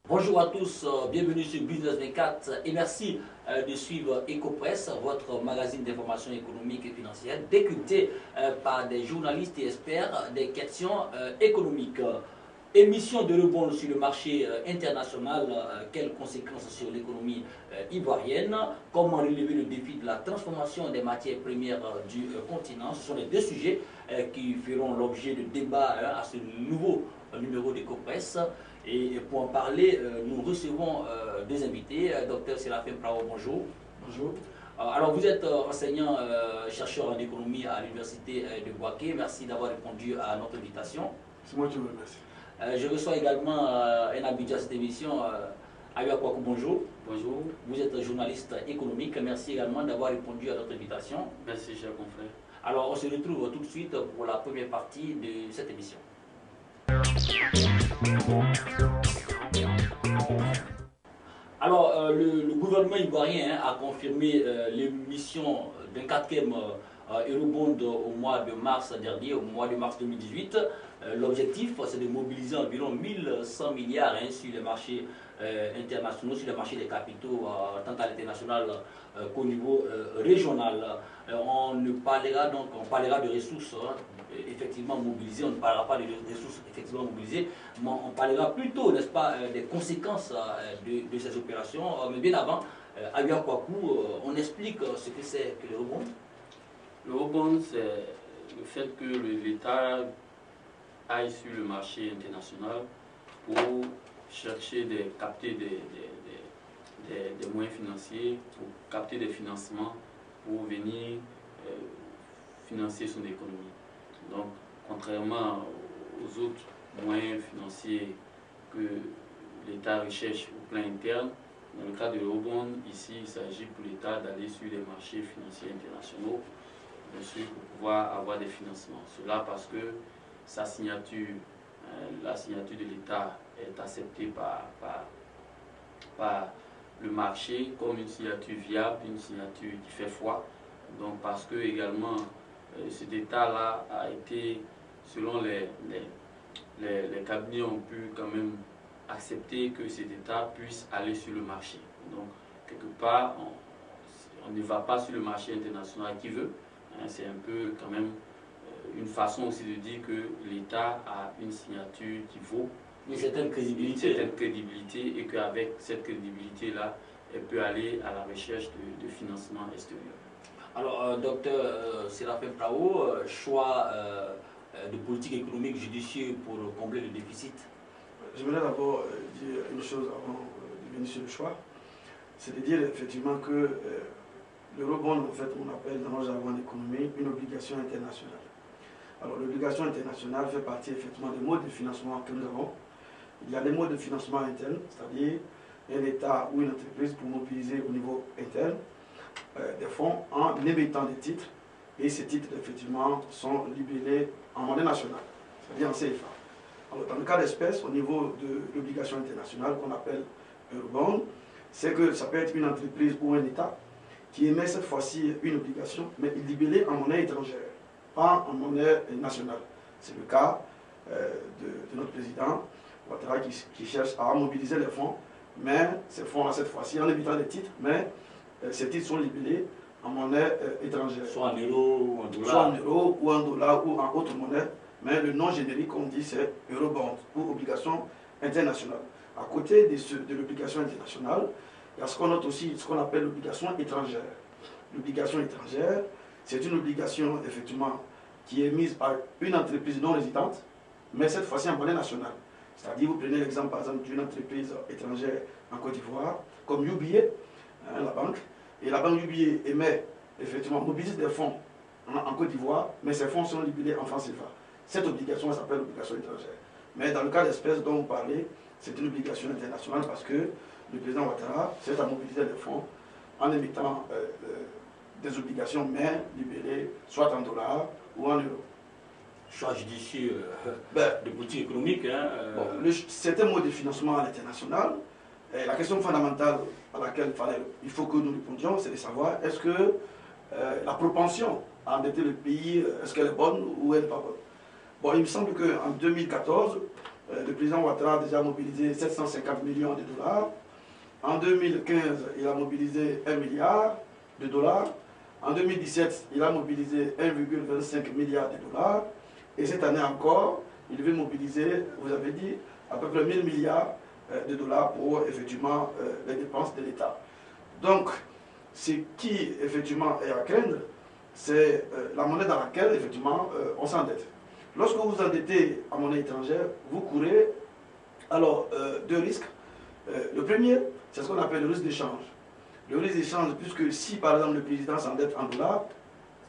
Bonjour à tous, bienvenue sur Business 24 et merci de suivre Ecopresse, votre magazine d'information économique et financière, décrypté par des journalistes et experts des questions économiques. Émission de rebond sur le marché international, quelles conséquences sur l'économie ivoirienne, comment relever le défi de la transformation des matières premières du continent. Ce sont les deux sujets qui feront l'objet de débats à ce nouveau numéro d'Ecopresse. Et pour en parler, nous recevons deux invités. Dr Séraphin Prao, bonjour. Bonjour. Alors vous êtes enseignant, chercheur en économie à l'université de Bouaké. Merci d'avoir répondu à notre invitation. C'est moi qui vous remercie. Je reçois également un habitué à cette émission, Abia Kwaku, bonjour. Bonjour. Vous êtes journaliste économique. Merci également d'avoir répondu à notre invitation. Merci, cher confrère. Alors on se retrouve tout de suite pour la première partie de cette émission. Alors, le gouvernement ivoirien a confirmé l'émission d'un quatrième Eurobond au mois de mars dernier, au mois de mars 2018. L'objectif, c'est de mobiliser environ 1100 milliards sur les marchés internationaux, sur les marchés des capitaux, tant à l'international qu'au niveau régional. On parlera de ressources effectivement mobilisées, on ne parlera pas de ressources effectivement mobilisées, mais on parlera plutôt, n'est-ce pas, des conséquences de ces opérations. Mais bien avant, Abia Kwaku, on explique ce que c'est que le rebond. Le rebond, c'est le fait que l'État aille sur le marché international pour chercher capter des moyens financiers, pour capter des financements, pour venir financer son économie. Donc, contrairement aux autres moyens financiers que l'État recherche au plan interne, dans le cas de l'Eurobond, ici, il s'agit pour l'État d'aller sur les marchés financiers internationaux, bien sûr, pour pouvoir avoir des financements. Cela parce que sa signature, la signature de l'État est acceptée par le marché comme une signature viable, une signature qui fait foi. Donc parce que également cet État-là a été, selon les cabinets ont pu quand même accepter que cet État puisse aller sur le marché. Donc quelque part, on ne va pas sur le marché international qui veut. C'est un peu quand même une façon aussi de dire que l'État a une signature qui vaut une certaine crédibilité. Une certaine crédibilité et qu'avec cette crédibilité-là, elle peut aller à la recherche de financement extérieur. Alors, docteur Séraphin Prao, choix de politique économique judicieux pour combler le déficit. J'aimerais d'abord dire une chose avant de venir sur le choix. C'est de dire effectivement que l'Eurobond, en fait, on appelle dans nos jargon d'économie une obligation internationale. Alors, l'obligation internationale fait partie effectivement des modes de financement que nous avons. Il y a des modes de financement interne, c'est-à-dire un État ou une entreprise pour mobiliser au niveau interne des fonds en émettant des titres. Et ces titres, effectivement, sont libellés en monnaie nationale, c'est-à-dire en CFA. Alors, dans le cas d'espèce, au niveau de l'obligation internationale qu'on appelle Eurobond, c'est que ça peut être une entreprise ou un État qui émet cette fois-ci une obligation, mais libellée en monnaie étrangère, pas en monnaie nationale. C'est le cas de notre président Ouattara qui cherche à mobiliser les fonds, mais ces fonds-là, cette fois-ci, en émettant des titres, mais ces titres sont libellés en monnaie étrangère. Soit en euros ou en dollars. Soit en euros ou en dollars ou en autre monnaie, mais le nom générique, on dit, c'est Eurobond ou obligation internationale. À côté de l'obligation internationale, il y a ce qu'on note aussi, ce qu'on appelle l'obligation étrangère. L'obligation étrangère, c'est une obligation, effectivement, qui est émise par une entreprise non résidente, mais cette fois-ci en monnaie nationale. C'est-à-dire, vous prenez l'exemple, par exemple, d'une entreprise étrangère en Côte d'Ivoire, comme UBA, la banque, et la banque UBA émet, effectivement, mobilise des fonds en Côte d'Ivoire, mais ces fonds sont libellés en francs CFA. Cette obligation s'appelle l'obligation étrangère. Mais dans le cas d'espèce dont vous parlez, c'est une obligation internationale parce que le président Ouattara s'est à mobiliser des fonds en émettant des obligations, mais libellées soit en dollars ou en euros. Choix judicieux de politique économique. C'est un mode de financement à l'international. La question fondamentale à laquelle il faut que nous répondions, c'est de savoir est-ce que la propension à endetter le pays, est-ce qu'elle est bonne ou elle n'est pas bonne. Bon, il me semble qu'en 2014, le président Ouattara a déjà mobilisé 750 millions de dollars. En 2015, il a mobilisé 1 milliard de dollars. En 2017, il a mobilisé 1,25 milliard de dollars. Et cette année encore, il veut mobiliser, vous avez dit, à peu près 1000 milliards de dollars pour effectivement les dépenses de l'État. Donc, ce qui effectivement est à craindre, c'est la monnaie dans laquelle effectivement on s'endette. Lorsque vous vous endettez en monnaie étrangère, vous courez alors deux risques. Le premier, c'est ce qu'on appelle le risque d'échange. Le risque d'échange, puisque si par exemple le président s'endette en dollars,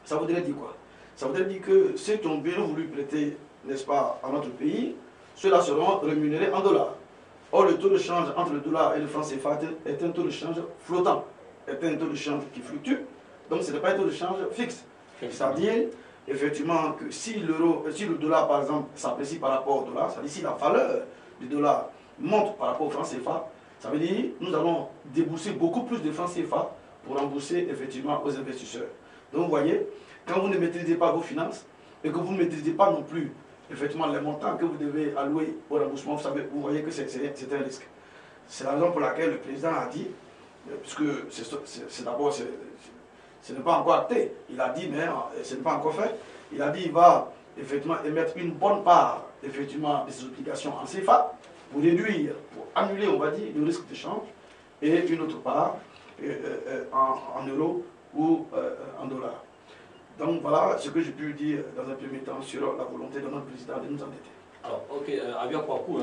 ça voudrait dire quoi? Ça voudrait dire que ceux qui ont bien voulu prêter, n'est-ce pas, à notre pays, ceux-là seront rémunérés en dollars. Or, le taux de change entre le dollar et le franc CFA est un taux de change flottant, est un taux de change qui fluctue, donc ce n'est pas un taux de change fixe. C'est-à-dire, effectivement, que si le dollar, par exemple, s'apprécie par rapport au dollar, c'est-à-dire si la valeur du dollar monte par rapport au franc CFA, ça veut dire que nous allons débourser beaucoup plus de francs CFA pour rembourser effectivement aux investisseurs. Donc vous voyez, quand vous ne maîtrisez pas vos finances et que vous ne maîtrisez pas non plus effectivement les montants que vous devez allouer au remboursement, vous voyez que c'est un risque. C'est la raison pour laquelle le président a dit, puisque c'est d'abord, ce n'est pas encore acté, il a dit, mais ce n'est pas encore fait, il a dit qu'il va effectivement émettre une bonne part effectivement de ses obligations en CFA pour réduire, pour annuler, on va dire, le risque de change, et une autre part en euros ou en dollars. Donc voilà ce que j'ai pu dire dans un premier temps sur la volonté de notre président de nous endetter. Alors, ok, Abia Kouakou,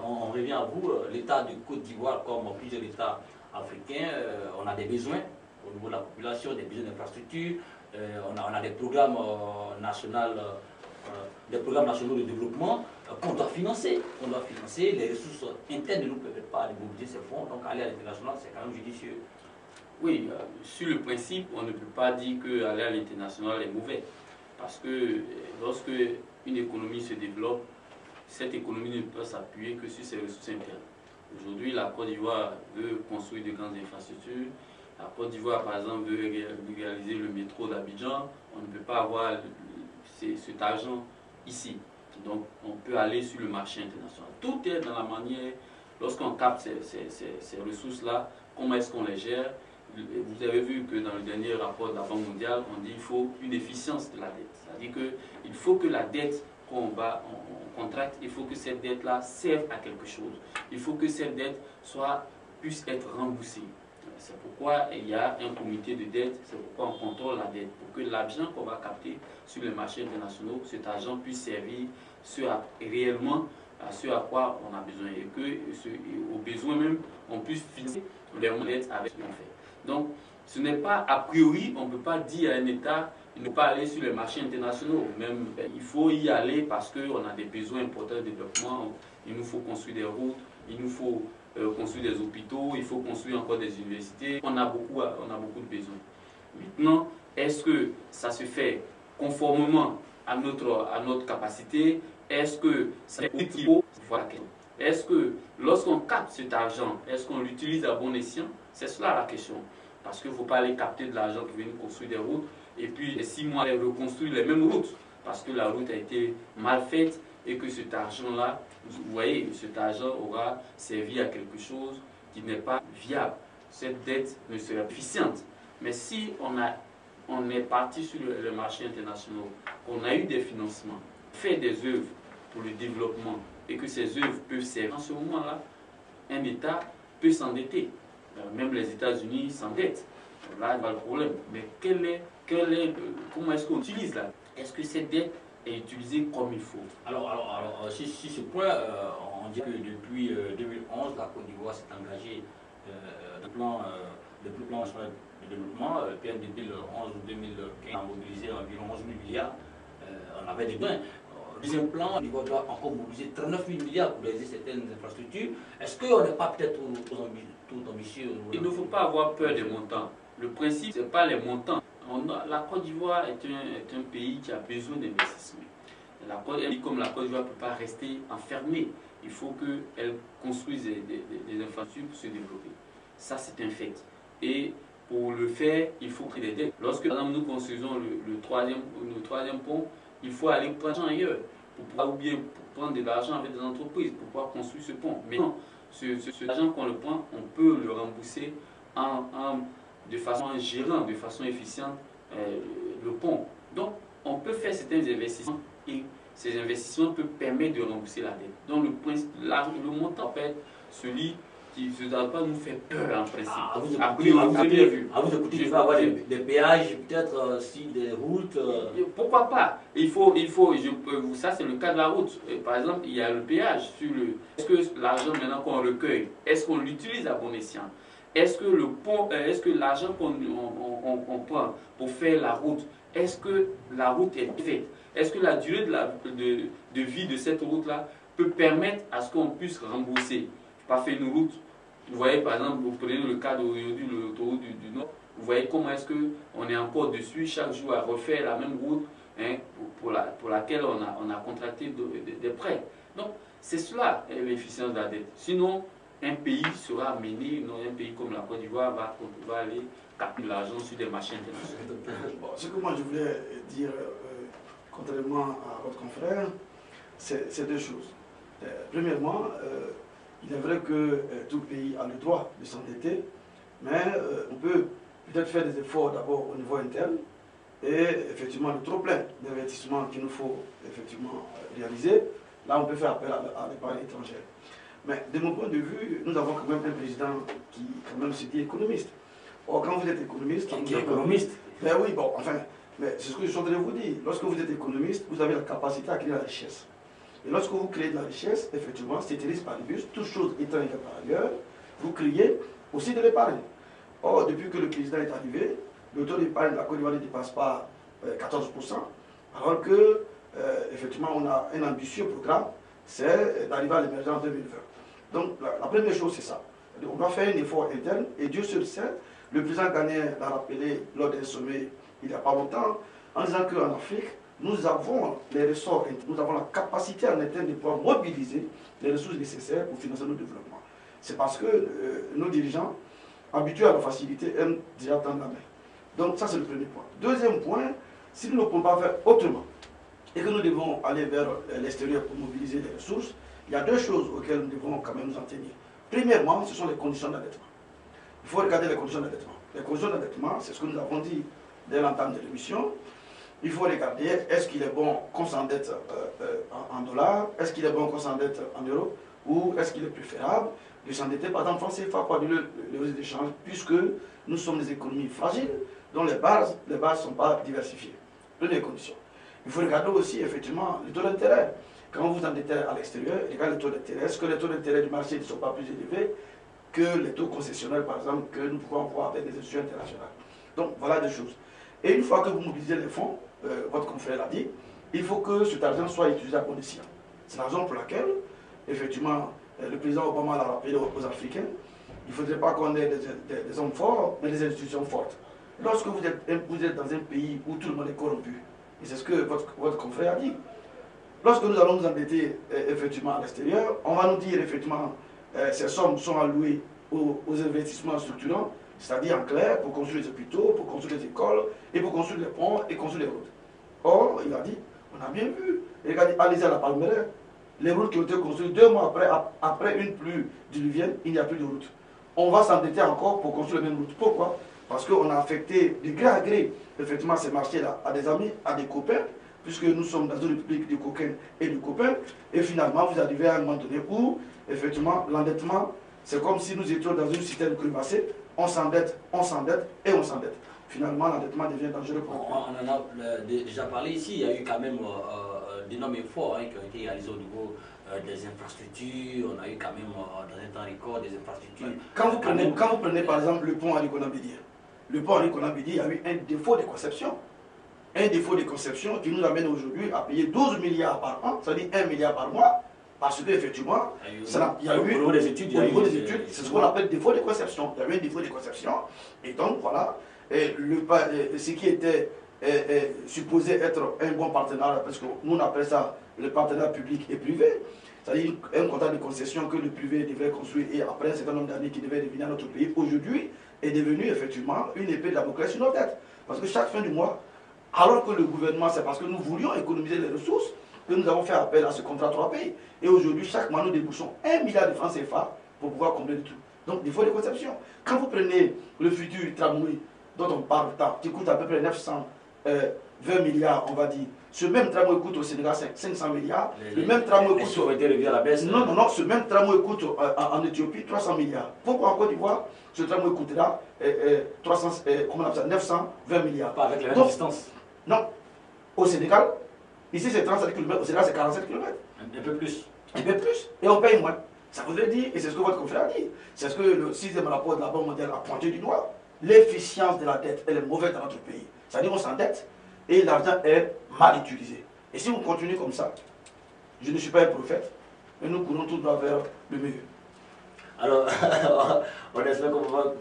on revient à vous. L'État du Côte d'Ivoire, comme plusieurs États africains, on a des besoins au niveau de la population, des besoins d'infrastructures, on a des programmes nationaux. Des programmes nationaux de développement qu'on doit financer. Les ressources internes ne nous permettent pas de mobiliser ces fonds, donc aller à l'international, c'est quand même judicieux. Oui, sur le principe, on ne peut pas dire qu'aller à l'international est mauvais. Parce que lorsque une économie se développe, cette économie ne peut s'appuyer que sur ses ressources internes. Aujourd'hui, la Côte d'Ivoire veut construire de grandes infrastructures. La Côte d'Ivoire, par exemple, veut réaliser le métro d'Abidjan. On ne peut pas avoir cet argent ici. Donc, on peut aller sur le marché international. Tout est dans la manière, lorsqu'on capte ces ressources-là, comment est-ce qu'on les gère. Vous avez vu que dans le dernier rapport de la Banque mondiale, on dit qu'il faut une efficience de la dette. C'est-à-dire qu'il faut que la dette qu'on contracte, il faut que cette dette-là serve à quelque chose. Il faut que cette dette puisse être remboursée. C'est pourquoi il y a un comité de dette, c'est pourquoi on contrôle la dette, pour que l'argent qu'on va capter sur les marchés internationaux, cet argent puisse servir réellement à ce à quoi on a besoin et qu'au besoin même, on puisse financer les dettes avec ce qu'on fait. Donc, ce n'est pas a priori, on ne peut pas dire à un État il ne faut pas aller sur les marchés internationaux. Même, il faut y aller parce qu'on a des besoins importants de développement. Il nous faut construire des routes, il nous faut construire des hôpitaux, il faut construire encore des universités. On a beaucoup de besoins. Maintenant, est-ce que ça se fait conformément à notre capacité? Est-ce que c'est utile? Voilà. Est-ce que lorsqu'on capte cet argent, est-ce qu'on l'utilise à bon escient? C'est cela la question. Parce qu'il ne faut pas aller capter de l'argent qui vient construire des routes et puis 6 mois aller reconstruire les mêmes routes parce que la route a été mal faite et que cet argent-là, vous voyez, cet argent aura servi à quelque chose qui n'est pas viable. Cette dette ne serait pas efficiente. Mais si on est parti sur le marché international, qu'on a eu des financements, fait des œuvres pour le développement et que ces œuvres peuvent servir, en ce moment-là, un État peut s'endetter. Même les États-Unis s'endettent. Là, il y a le problème. Mais comment est-ce qu'on utilise là? Est-ce que cette dette est utilisée comme il faut? Alors sur ce point, on dit que depuis 2011, la Côte d'Ivoire s'est engagée dans le plan national de développement, PM 2011 ou 2015, a mobilisé environ 11 000 milliards. On avait des gains. Deuxième plan, l'Ivoire doit encore mobiliser 39 000 milliards pour réaliser certaines infrastructures. Est-ce qu'on n'est pas peut-être trop ambitieux? Il ne faut pas avoir peur des montants. Le principe, ce n'est pas les montants. La Côte d'Ivoire est un pays qui a besoin d'investissement. Comme la Côte d'Ivoire ne peut pas rester enfermée, il faut qu'elle construise des infrastructures pour se développer. Ça, c'est un fait. Et pour le faire, il faut créer des dettes. Lorsque, par exemple, nous construisons le troisième pont, il faut aller prendre ailleurs. pour pouvoir, ou bien pour prendre de l'argent avec des entreprises pour pouvoir construire ce pont. Mais non, cet argent qu'on le prend, on peut le rembourser de façon en gérant de façon efficiente le pont. Donc, on peut faire certains investissements et ces investissements peuvent permettre de rembourser la dette. Donc, le montant peut être celui qui ne doit pas nous faire peur en principe. À vous écouter, il va y avoir des péages, peut-être si des routes. Pourquoi pas? Ça c'est le cas de la route. Par exemple, il y a le péage sur le. Est-ce que l'argent maintenant qu'on recueille, est-ce qu'on l'utilise à bon escient? Est-ce que le pont, est-ce que l'argent qu'on prend pour faire la route, est-ce que la route est faite? Est-ce que la durée de vie de cette route-là peut permettre à ce qu'on puisse rembourser? Pas faire une route. Vous voyez, par exemple, vous prenez le cas d'aujourd'hui, l'autoroute du Nord, vous voyez comment est-ce qu'on est encore dessus chaque jour à refaire la même route hein, pour laquelle on a contracté des prêts. Donc, c'est cela l'efficience de la dette. Sinon, un pays sera mené, un pays comme la Côte d'Ivoire va aller capter l'argent sur des marchés internationaux. Bon, ce que moi je voulais dire, contrairement à votre confrère, c'est deux choses. Premièrement, il est vrai que tout pays a le droit de s'endetter, mais on peut peut-être faire des efforts d'abord au niveau interne et effectivement le trop-plein d'investissement qu'il nous faut effectivement réaliser, là on peut faire appel à l'épargne étrangère. Mais de mon point de vue, nous avons quand même un président qui quand même se dit économiste. Or quand vous êtes économiste... Qui est économiste? Ben oui, bon, enfin, mais c'est ce que je suis en train de vous dire. Lorsque vous êtes économiste, vous avez la capacité à créer la richesse. Et lorsque vous créez de la richesse, effectivement, ceteris paribus, toutes choses étant égales par ailleurs, vous créez aussi de l'épargne. Or, depuis que le président est arrivé, le taux d'épargne de la Côte d'Ivoire ne dépasse pas 14%, alors que, effectivement, on a un ambitieux programme, c'est d'arriver à l'émergence 2020. Donc, la première chose, c'est ça. On doit faire un effort interne, et Dieu seul sait, le président ghanéen l'a rappelé lors d'un sommet il n'y a pas longtemps, en disant qu'en Afrique, nous avons les ressorts, nous avons la capacité en interne de pouvoir mobiliser les ressources nécessaires pour financer nos développements. C'est parce que nos dirigeants, habitués à la facilité, aiment déjà tendre la main. Donc ça c'est le premier point. Deuxième point, si nous ne pouvons pas faire autrement et que nous devons aller vers l'extérieur pour mobiliser les ressources, il y a deux choses auxquelles nous devons quand même nous en tenir. Premièrement, ce sont les conditions d'endettement. Il faut regarder les conditions d'endettement. Les conditions d'endettement, c'est ce que nous avons dit dès l'entame de l'émission. Il faut regarder, est-ce qu'il est bon qu'on s'endette en dollars, est-ce qu'il est bon qu'on s'endette en euros, ou est-ce qu'il est préférable de s'endetter par exemple en francs CFA pour annuler le risque d'échange, puisque nous sommes des économies fragiles, dont les bases ne sont pas diversifiées. Première condition. Il faut regarder aussi effectivement le taux d'intérêt. Quand vous endettez à l'extérieur, regardez le taux d'intérêt. Est-ce que les taux d'intérêt du marché ne sont pas plus élevés que les taux concessionnels, par exemple, que nous pouvons avoir avec les institutions internationales? Donc voilà des choses. Et une fois que vous mobilisez les fonds, votre confrère l'a dit, il faut que cet argent soit utilisé à bon escient. C'est la raison pour laquelle, effectivement, le président Obama l'a rappelé aux Africains, il ne faudrait pas qu'on ait des hommes forts, mais des institutions fortes. Lorsque vous êtes dans un pays où tout le monde est corrompu, et c'est ce que votre confrère a dit, lorsque nous allons nous endetter effectivement à l'extérieur, on va nous dire effectivement ces sommes sont allouées aux investissements structurants, c'est-à-dire en clair, pour construire les hôpitaux, pour construire les écoles, et pour construire les ponts et construire les routes. Or, il a dit, on a bien vu, regardez, allez-y à la Palmeraie, les routes qui ont été construites 2 mois après une pluie diluvienne, il n'y a plus de route. On va s'endetter encore pour construire les mêmes routes. Pourquoi? Parce qu'on a affecté de gré à gré, effectivement, ces marchés-là à des amis, à des copains, puisque nous sommes dans une république de coquins et de copains, et finalement, vous arrivez à un moment donné où, effectivement, l'endettement, c'est comme si nous étions dans une citerne crevassée, on s'endette et on s'endette. Finalement, l'endettement devient dangereux pour nous. On en a déjà parlé ici, il y a eu quand même d'énormes efforts qui ont été réalisés au niveau des infrastructures, on a eu quand même dans un temps record des infrastructures. Quand vous prenez par exemple le pont Henri Konan Bédié, il y a eu un défaut de conception. Un défaut de conception qui nous amène aujourd'hui à payer 12 milliards par an, c'est-à-dire 1 milliard par mois, parce qu'effectivement, il y a eu, au niveau des études, c'est ce qu'on appelle défaut de conception. Il y a eu un défaut de conception, et donc voilà, ce qui était supposé être un bon partenariat, parce que nous on appelle ça le partenariat public et privé, c'est-à-dire un contrat de concession que le privé devait construire et après un certain nombre d'années qui devait devenir notre pays, aujourd'hui est devenu effectivement une épée de Damoclès sur nos têtes. Parce que chaque fin du mois, alors que le gouvernement, c'est parce que nous voulions économiser les ressources, que nous avons fait appel à ce contrat 3 pays. Et aujourd'hui, chaque mois, nous débouchons 1 milliard de francs CFA pour pouvoir combler le tout. Donc, il faut des conceptions. Quand vous prenez le futur tramway dont on parle tant, qui coûte à peu près 920 milliards, on va dire, ce même tramway coûte au Sénégal 500 milliards. Le même tramway coûte. À la baisse. Non, non, non, ce même tramway coûte en Éthiopie 300 milliards. Pourquoi en Côte d'Ivoire, ce tramway coûtera 920 milliards. Pas avec la même distance. Non. Au Sénégal, ici c'est 37 km, au Sénégal c'est 47 km. Un peu plus. Un peu plus. Et on paye moins. Ça voudrait dire, et c'est ce que votre confrère a dit, c'est ce que le 6e rapport de la Banque mondiale a pointé du doigt, l'efficience de la dette, elle est mauvaise dans notre pays. C'est-à-dire qu'on s'endette et l'argent est mal utilisé. Et si on continue comme ça, je ne suis pas un prophète, mais nous courons tout droit vers le mieux. Alors, on espère qu'on va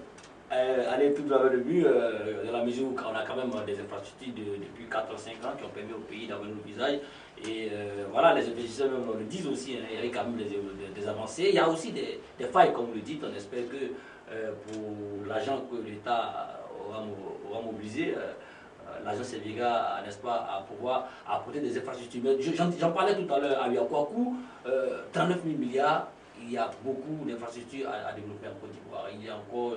aller tout droit vers le but, dans la mesure où on a quand même des infrastructures depuis 4 ou 5 ans qui ont permis au pays d'avoir un visage. Et voilà, les investisseurs même le disent aussi, hein, il y a quand même des avancées. Il y a aussi des failles, comme vous le dites. On espère que pour l'argent que l'État aura mobilisé, l'argent servira, n'est-ce pas, à pouvoir apporter des infrastructures. J'en parlais tout à l'heure à Ouagadougou, 39 000 milliards, il y a beaucoup d'infrastructures à développer en Côte d'Ivoire. Il y a encore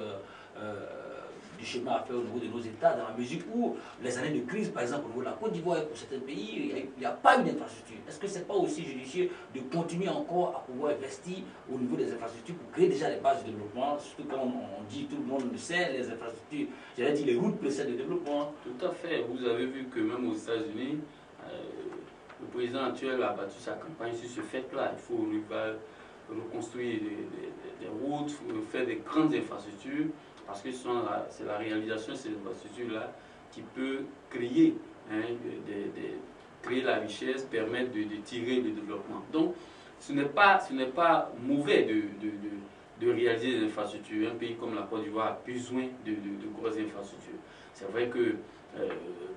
du chemin à faire au niveau de nos États, dans la mesure où les années de crise, par exemple au niveau de la Côte d'Ivoire et pour certains pays, il n'y a pas une infrastructure. Est-ce que ce n'est pas aussi judicieux de continuer encore à pouvoir investir au niveau des infrastructures pour créer déjà les bases de développement, surtout quand on dit, tout le monde le sait, les infrastructures, j'allais dire les routes précèdent le développement. Tout à fait. Vous avez vu que même aux États-Unis, le président actuel a battu sa campagne sur ce fait-là. Il faut reconstruire des routes, faire des grandes infrastructures, parce que c'est la réalisation de ces infrastructures-là qui peut créer, créer la richesse, permettre de tirer le développement. Donc, ce n'est pas mauvais de réaliser des infrastructures. Un pays comme la Côte d'Ivoire a besoin de grosses infrastructures. C'est vrai que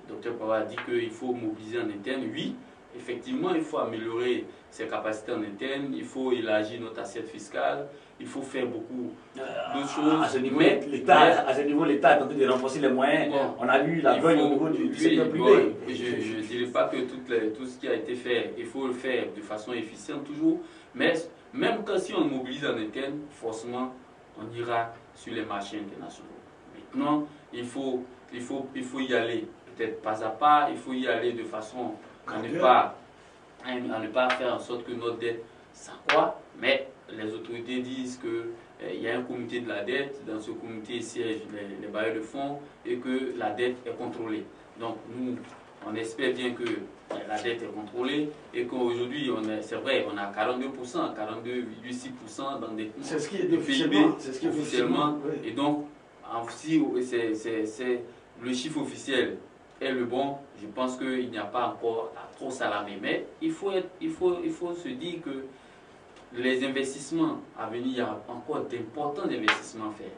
Dr Pawa a dit qu'il faut mobiliser en interne, oui. Effectivement, il faut améliorer ses capacités en interne, il faut élargir notre assiette fiscale, il faut faire beaucoup d'autres choses. À ce niveau, l'État est en train de renforcer les moyens. Bon, on a vu la veille au niveau du secteur privé. Je ne dirais pas que tout ce qui a été fait, il faut le faire de façon efficiente toujours, mais même quand si on mobilise en interne, forcément, on ira sur les marchés internationaux. Maintenant, il faut y aller, peut-être pas à pas, il faut y aller de façon à ne pas faire en sorte que notre dette s'accroît, mais les autorités disent qu'il y a un comité de la dette, dans ce comité siègent les bailleurs de fonds et que la dette est contrôlée. Donc nous, on espère bien que la dette est contrôlée et qu'aujourd'hui, c'est vrai, on a 42%, 42,6% d'endettement. C'est ce qui est officiellement. Officiellement. Oui. Et donc, si c'est le chiffre officiel est le bon, je pense qu'il n'y a pas encore à trop s'alarmer. Mais il faut se dire que les investissements à venir, il y a encore d'importants investissements à faire.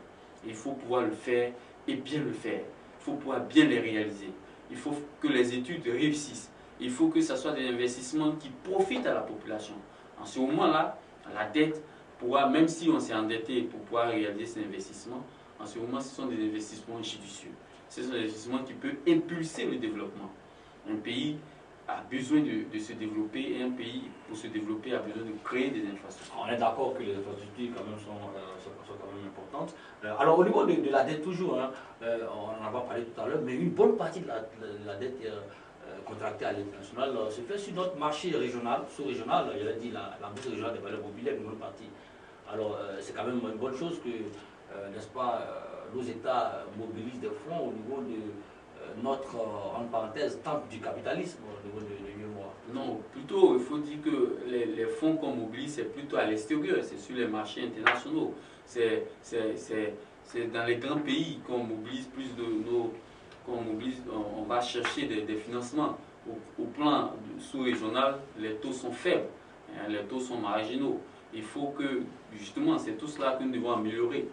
Il faut pouvoir le faire et bien le faire. Il faut pouvoir bien les réaliser. Il faut que les études réussissent. Il faut que ce soit des investissements qui profitent à la population. En ce moment-là, la dette pourra, même si on s'est endetté pour pouvoir réaliser ces investissements, en ce moment, ce sont des investissements judicieux. Ce sont des investissements qui peuvent impulser le développement. Un pays a besoin de se développer et un pays, pour se développer, a besoin de créer des infrastructures. On est d'accord que les infrastructures quand même sont quand même importantes. Alors au niveau de la dette toujours, hein, on en a parlé tout à l'heure, mais une bonne partie de la dette contractée à l'international se fait sur notre marché régional, sous-régional, j'allais dire la bourse régionale des valeurs mobilières, une bonne partie. Alors c'est quand même une bonne chose que, n'est-ce pas, nos États mobilisent des fonds au niveau de notre, en parenthèse, temple du capitalisme au niveau de l'UEMOA. Non, plutôt, il faut dire que les fonds qu'on mobilise, c'est plutôt à l'extérieur, c'est sur les marchés internationaux. C'est dans les grands pays qu'on mobilise plus de nos... on va chercher des financements. Au plan sous-régional, les taux sont faibles, hein, les taux sont marginaux. Il faut que, justement, c'est tout cela que nous devons améliorer.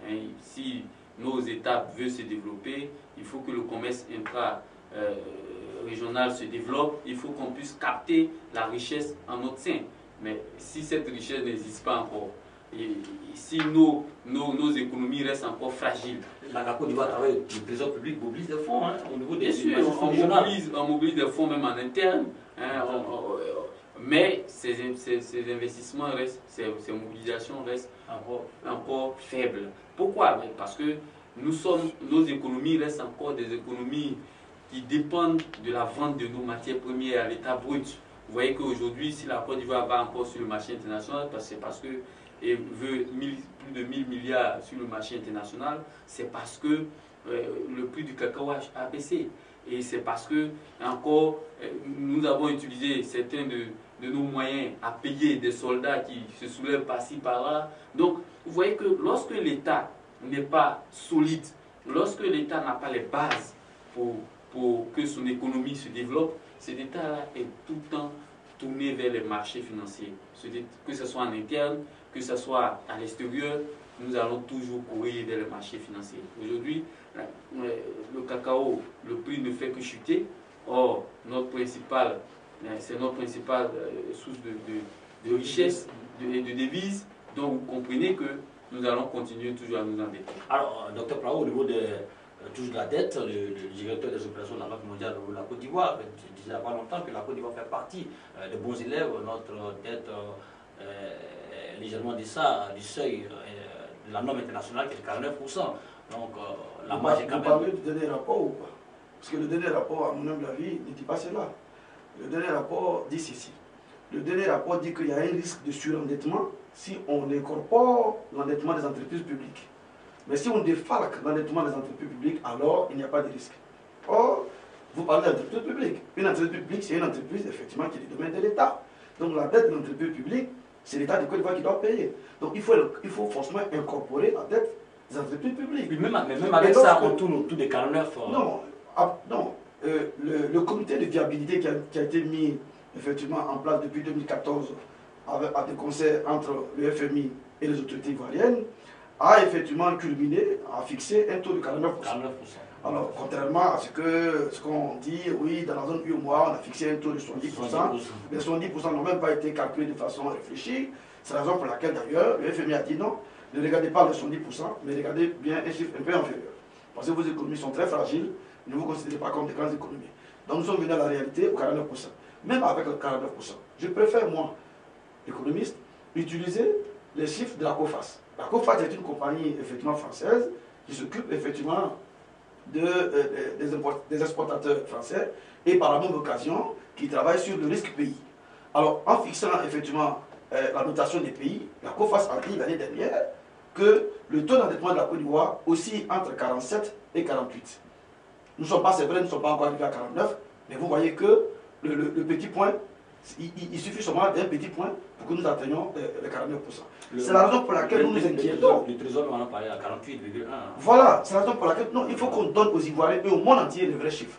Hein, si nos États veulent se développer, il faut que le commerce intra-régional se développe, il faut qu'on puisse capter la richesse en notre sein. Mais si cette richesse n'existe pas encore, si nos économies restent encore fragiles. La Côte d'Ivoire travaille, le trésor public mobilise des fonds au niveau des on mobilise des fonds même en interne. Mais ces investissements restent, ces mobilisations restent encore faibles. Pourquoi? Parce que nos économies restent encore des économies qui dépendent de la vente de nos matières premières à l'état brut. Vous voyez qu'aujourd'hui, si la Côte d'Ivoire va encore sur le marché international, c'est parce que et veut plus de 1000 milliards sur le marché international, c'est parce que le prix du cacao a baissé. Et c'est parce que, encore, nous avons utilisé certains de nos moyens à payer des soldats qui se soulèvent par-ci, par-là. Donc, vous voyez que lorsque l'État n'est pas solide, lorsque l'État n'a pas les bases pour que son économie se développe, cet État-là est tout le temps tourné vers les marchés financiers. Que ce soit en interne, que ce soit à l'extérieur, nous allons toujours courir vers les marchés financiers. Aujourd'hui, le cacao, le prix ne fait que chuter. Or, c'est notre principale source de richesse et de devises. Donc, vous comprenez que nous allons continuer toujours à nous endetter. Alors, Dr Prao, au niveau toujours de la dette, le directeur des opérations de la Banque mondiale de la Côte d'Ivoire disait il n'y a pas longtemps que la Côte d'Ivoire fait partie des bons élèves. Notre dette est légèrement du seuil de la norme internationale qui est de 49%. Donc, la marge est quand même... Vous parlez du dernier rapport ou pas? Parce que le dernier rapport, à mon humble avis, ne dit pas cela. Le dernier rapport dit ceci. Le dernier rapport dit qu'il y a un risque de surendettement si on incorpore l'endettement des entreprises publiques. Mais si on défalque l'endettement des entreprises publiques, alors il n'y a pas de risque. Or, vous parlez d'entreprise publique. Une entreprise publique, c'est une entreprise effectivement qui est du domaine de l'État. Donc la dette de l'entreprise publique, c'est l'État de Côte d'Ivoire qui doit payer. Donc il faut forcément incorporer la dette des entreprises publiques. Même avec ça, on tourne autour des 49. Non, le comité de viabilité qui a été mis effectivement en place depuis 2014 à des conseils entre le FMI et les autorités ivoiriennes a effectivement culminé à fixer un taux de 49%. Alors, contrairement à ce qu'on dit, oui, dans la zone UMOA, on a fixé un taux de 70%, mais 70% n'ont même pas été calculés de façon réfléchie. C'est la raison pour laquelle d'ailleurs le FMI a dit non, ne regardez pas les 70%, mais regardez bien un chiffre un peu inférieur. Parce que vos économies sont très fragiles, ne vous considérez pas comme des grandes économies. Donc nous sommes venus à la réalité au 49%. Même avec le 49%, je préfère, moi, économiste, utiliser les chiffres de la COFAS. La COFAS est une compagnie effectivement française qui s'occupe effectivement des exportateurs français et par la même occasion qui travaille sur le risque pays. Alors en fixant effectivement la notation des pays, la COFAS a dit l'année dernière que le taux d'endettement de la Côte d'Ivoire oscille entre 47 et 48. Nous ne sommes pas, c'est vrai, nous ne sommes pas encore arrivés à 49, mais vous voyez que le petit point, il suffit seulement d'un petit point pour que nous atteignions les 49%. C'est la raison pour laquelle nous nous inquiétons. Le trésor en a parlé à 48,1. Voilà, c'est la raison pour laquelle il faut qu'on donne aux Ivoiriens et au monde entier les vrais chiffres.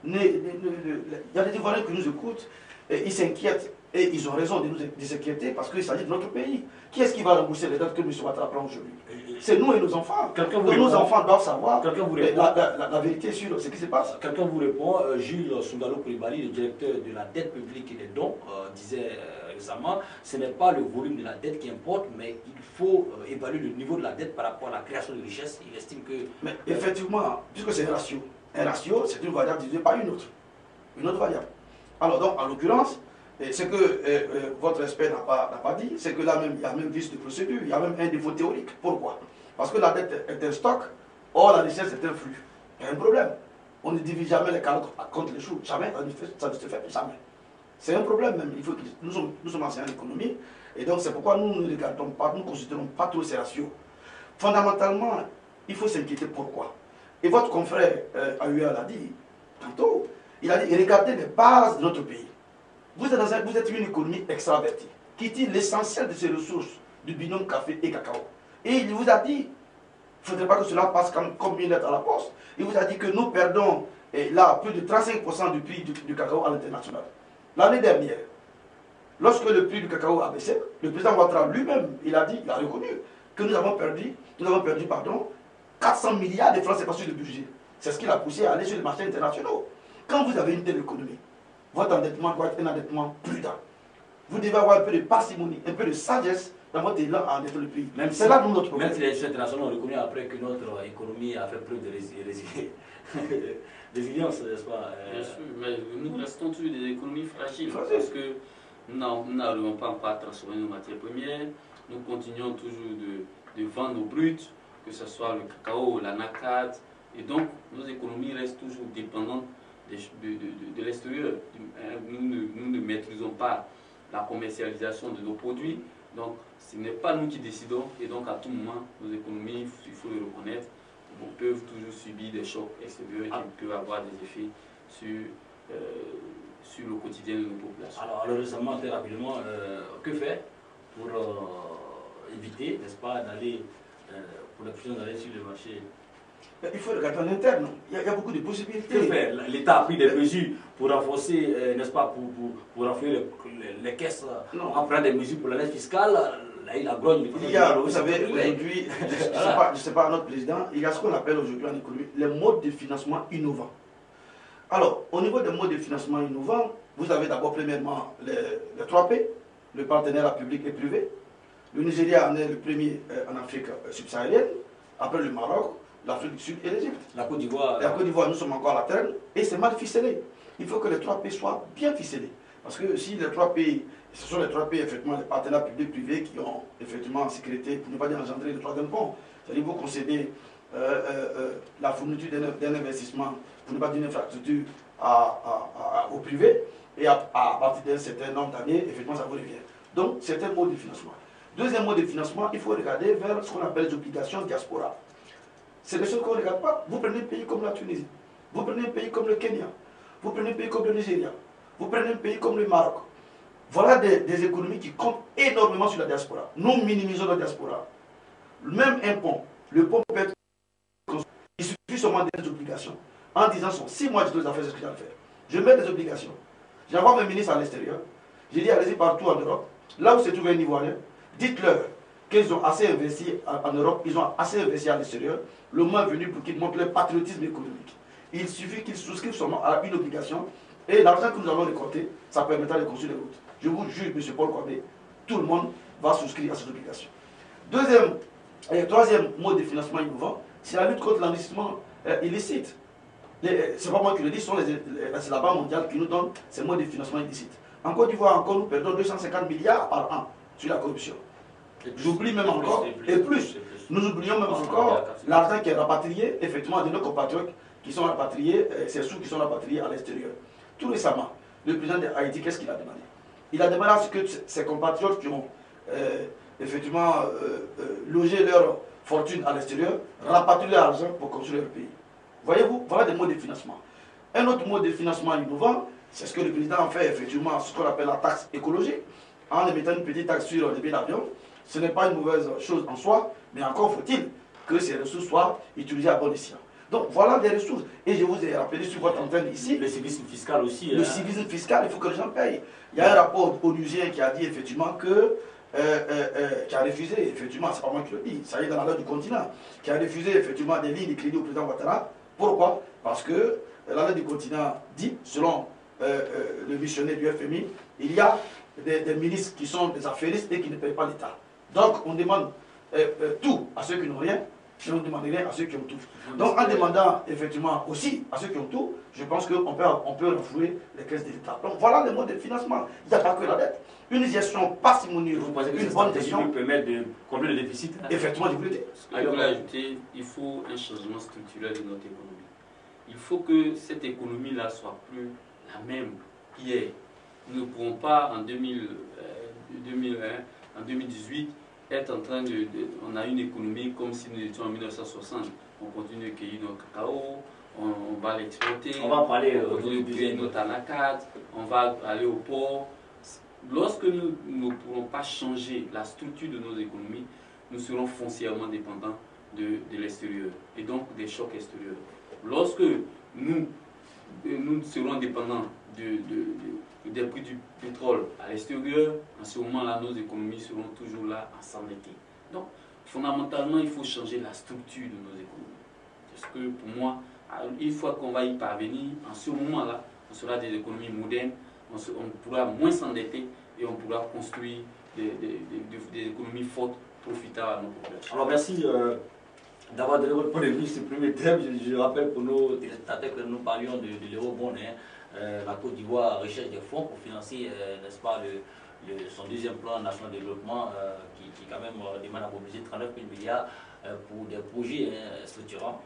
Il y a des Ivoiriens qui nous écoutent, et ils s'inquiètent, et ils ont raison de s'inquiéter parce qu'il s'agit de notre pays. Qui est-ce qui va rembourser les dettes que M. Ouattara prend aujourd'hui? C'est nous et nos enfants. Donc nos enfants doivent savoir la vérité sur ce qui se passe. Quelqu'un vous répond, Jules Soundalo Koulibaly, le directeur de la dette publique et des dons, disait récemment, ce n'est pas le volume de la dette qui importe, mais il faut évaluer le niveau de la dette par rapport à la création de richesse. Il estime que... Mais effectivement, puisque c'est un ratio, c'est une variable divisée par une autre variable. Alors donc, en l'occurrence, ce que votre expert n'a pas dit, c'est que là même, il y a même vice de procédure, il y a même un défaut théorique. Pourquoi? Parce que la dette est un stock, or la richesse est un flux. Il y a un problème. On ne divise jamais les carottes contre les choux. Jamais, ça ne se fait jamais. C'est un problème même. Il faut que nous sommes enseignants d'économie, et donc c'est pourquoi nous ne regardons pas, nous ne considérons pas trop ces ratios. Fondamentalement, il faut s'inquiéter pourquoi. Et votre confrère AUA l'a dit tantôt, il a dit, regardez les bases de notre pays. Vous êtes une économie extravertie, qui tire l'essentiel de ses ressources du binôme café et cacao. Et il vous a dit, il ne faudrait pas que cela passe comme une lettre à la poste. Il vous a dit que nous perdons là plus de 35% du prix du cacao à l'international. L'année dernière, lorsque le prix du cacao a baissé, le président Ouattara lui-même, il a reconnu que nous avons perdu 400 milliards de francs CFA sur le budget. C'est ce qui l'a poussé à aller sur les marchés internationaux. Quand vous avez une telle économie, votre endettement doit être un endettement prudent. Vous devez avoir un peu de parcimonie, un peu de sagesse dans votre élan à endetter le pays. C'est là notre problème. Même si les institutions internationales ont reconnu après que notre économie a fait preuve de résilience, n'est-ce pas? Bien sûr, mais nous restons toujours des économies fragiles parce que nous n'arrivons pas encore à transformer nos matières premières. Nous continuons toujours de vendre au brut, que ce soit le cacao, l'anacarde, et donc nos économies restent toujours dépendantes de l'extérieur. Nous ne maîtrisons pas la commercialisation de nos produits, donc ce n'est pas nous qui décidons, et donc à tout moment, nos économies, il faut le reconnaître, peuvent toujours subir des chocs extérieurs qui peuvent avoir des effets sur le quotidien de nos populations. Alors récemment, très rapidement, que faire pour éviter, n'est-ce pas, d'aller, pour la puissance d'aller sur le marché? Il faut regarder en interne. Il y a beaucoup de possibilités. Que faire? L'État a pris des mesures pour renforcer, n'est-ce pas, pour renforcer les caisses, en prenant des mesures pour la lettre fiscale. La grogne, vous savez, aujourd'hui, je ne sais pas, notre président, il y a ce qu'on appelle aujourd'hui en économie les modes de financement innovants. Alors, au niveau des modes de financement innovants, vous avez d'abord, premièrement, les 3P, le partenariat public et privé. Le Nigeria en est le premier en Afrique subsaharienne, après le Maroc, l'Afrique du Sud et l'Égypte. La Côte d'Ivoire. La Côte d'Ivoire, nous sommes encore à la traîne, et c'est mal ficelé. Il faut que les 3P soient bien ficelés. Parce que si les 3 pays, ce sont les 3 pays, effectivement, les partenaires publics-privés qui ont effectivement sécurité, pour ne pas dire engendrer le troisième pont. C'est-à-dire vous concédez la fourniture d'un investissement, pour ne pas dire une infrastructure au privé, et à partir d'un certain nombre d'années, effectivement, ça vous revient. Donc, c'est un mode de financement. Deuxième mode de financement, il faut regarder vers ce qu'on appelle les obligations diaspora. C'est des choses qu'on ne regarde pas. Vous prenez un pays comme la Tunisie, vous prenez un pays comme le Kenya, vous prenez un pays comme le Nigeria, vous prenez un pays comme le Maroc. Voilà des économies qui comptent énormément sur la diaspora. Nous minimisons la diaspora. Même un pont, le pont peut être construit. Il suffit seulement des obligations. En disant, si moi je dois faire ce que je dois faire, je mets des obligations. J'envoie mes ministres à l'extérieur. Je dis, allez-y partout en Europe. Là où se trouve un Ivoirien, dites-leur qu'ils ont assez investi en Europe, ils ont assez investi à l'extérieur. Le moment est venu pour qu'ils montrent leur patriotisme économique. Il suffit qu'ils souscrivent seulement à une obligation. Et l'argent que nous allons récolter, ça permettra de construire des routes. Je vous jure, M. Paul Kwame, tout le monde va souscrire à cette obligation. Troisième mode de financement innovant, c'est la lutte contre l'enrichissement illicite. C'est pas moi qui le dis, c'est la Banque mondiale qui nous donne ces modes de financement illicite. En Côte d'Ivoire, encore, nous perdons 250 milliards par an sur la corruption. J'oublie même encore, et plus. Nous oublions même encore l'argent qui est rapatrié, effectivement, de nos compatriotes qui sont rapatriés, ces sous qui sont rapatriés à l'extérieur. Tout récemment, le président de Haïti, qu'est-ce qu'il a demandé? Il a demandé à ce que ses compatriotes qui ont effectivement logé leur fortune à l'extérieur rapatrient leur argent pour construire leur pays. Voyez-vous, voilà des modes de financement. Un autre mode de financement innovant, c'est ce que le président a fait, effectivement, ce qu'on appelle la taxe écologique, en émettant une petite taxe sur les billets d'avion. Ce n'est pas une mauvaise chose en soi, mais encore faut-il que ces ressources soient utilisées à bon escient. Donc voilà des ressources. Et je vous ai rappelé sur votre antenne ici. Le civisme fiscal aussi. Le civisme fiscal, il faut que les gens payent. Il y a un rapport onusien qui a dit effectivement que, qui a refusé, effectivement, c'est pas moi qui le dis, ça y est dans la loi du continent, qui a refusé effectivement des lignes de crédit au président Ouattara. Pourquoi? Parce que la loi du continent dit, selon le missionnaire du FMI, il y a des ministres qui sont des affairistes et qui ne payent pas l'État. Donc on demande tout à ceux qui n'ont rien, et on ne demande rien à ceux qui ont tout. Donc en demandant effectivement aussi à ceux qui ont tout, je pense qu'on peut renflouer les caisses de l'État. Donc voilà les modes de financement. Il n'y a pas que la dette. Une gestion parcimonieuse, une bonne gestion permet de combler le déficit. Effectivement, je voulais dire. Je voulais ajouter, il faut un changement structurel de notre économie. Il faut que cette économie-là soit plus la même qu'hier. Nous ne pouvons pas en 2018 être en train de... On a une économie comme si nous étions en 1960. On continue de cueillir notre cacao, on va l'exporter, on va parler on continue de cueillir notre anacarde, on va aller au port. Lorsque nous ne pourrons pas changer la structure de nos économies, nous serons foncièrement dépendants de l'extérieur et donc des chocs extérieurs. Lorsque nous serons dépendants des prix du pétrole à l'extérieur, en ce moment-là, nos économies seront toujours là à s'endetter. Donc, fondamentalement, il faut changer la structure de nos économies. Parce que pour moi, une fois qu'on va y parvenir, en ce moment-là, on sera des économies modernes, on pourra moins s'endetter et on pourra construire des économies fortes profitables à nos populations. Alors merci d'avoir donné votre point de vue sur ce premier thème. Je rappelle pour nos téléspectateurs que nous parlions de l'eurobond. La Côte d'Ivoire recherche des fonds pour financer, n'est-ce pas, son deuxième plan national de développement qui quand même demande à mobiliser 39 000 milliards pour des projets structurants,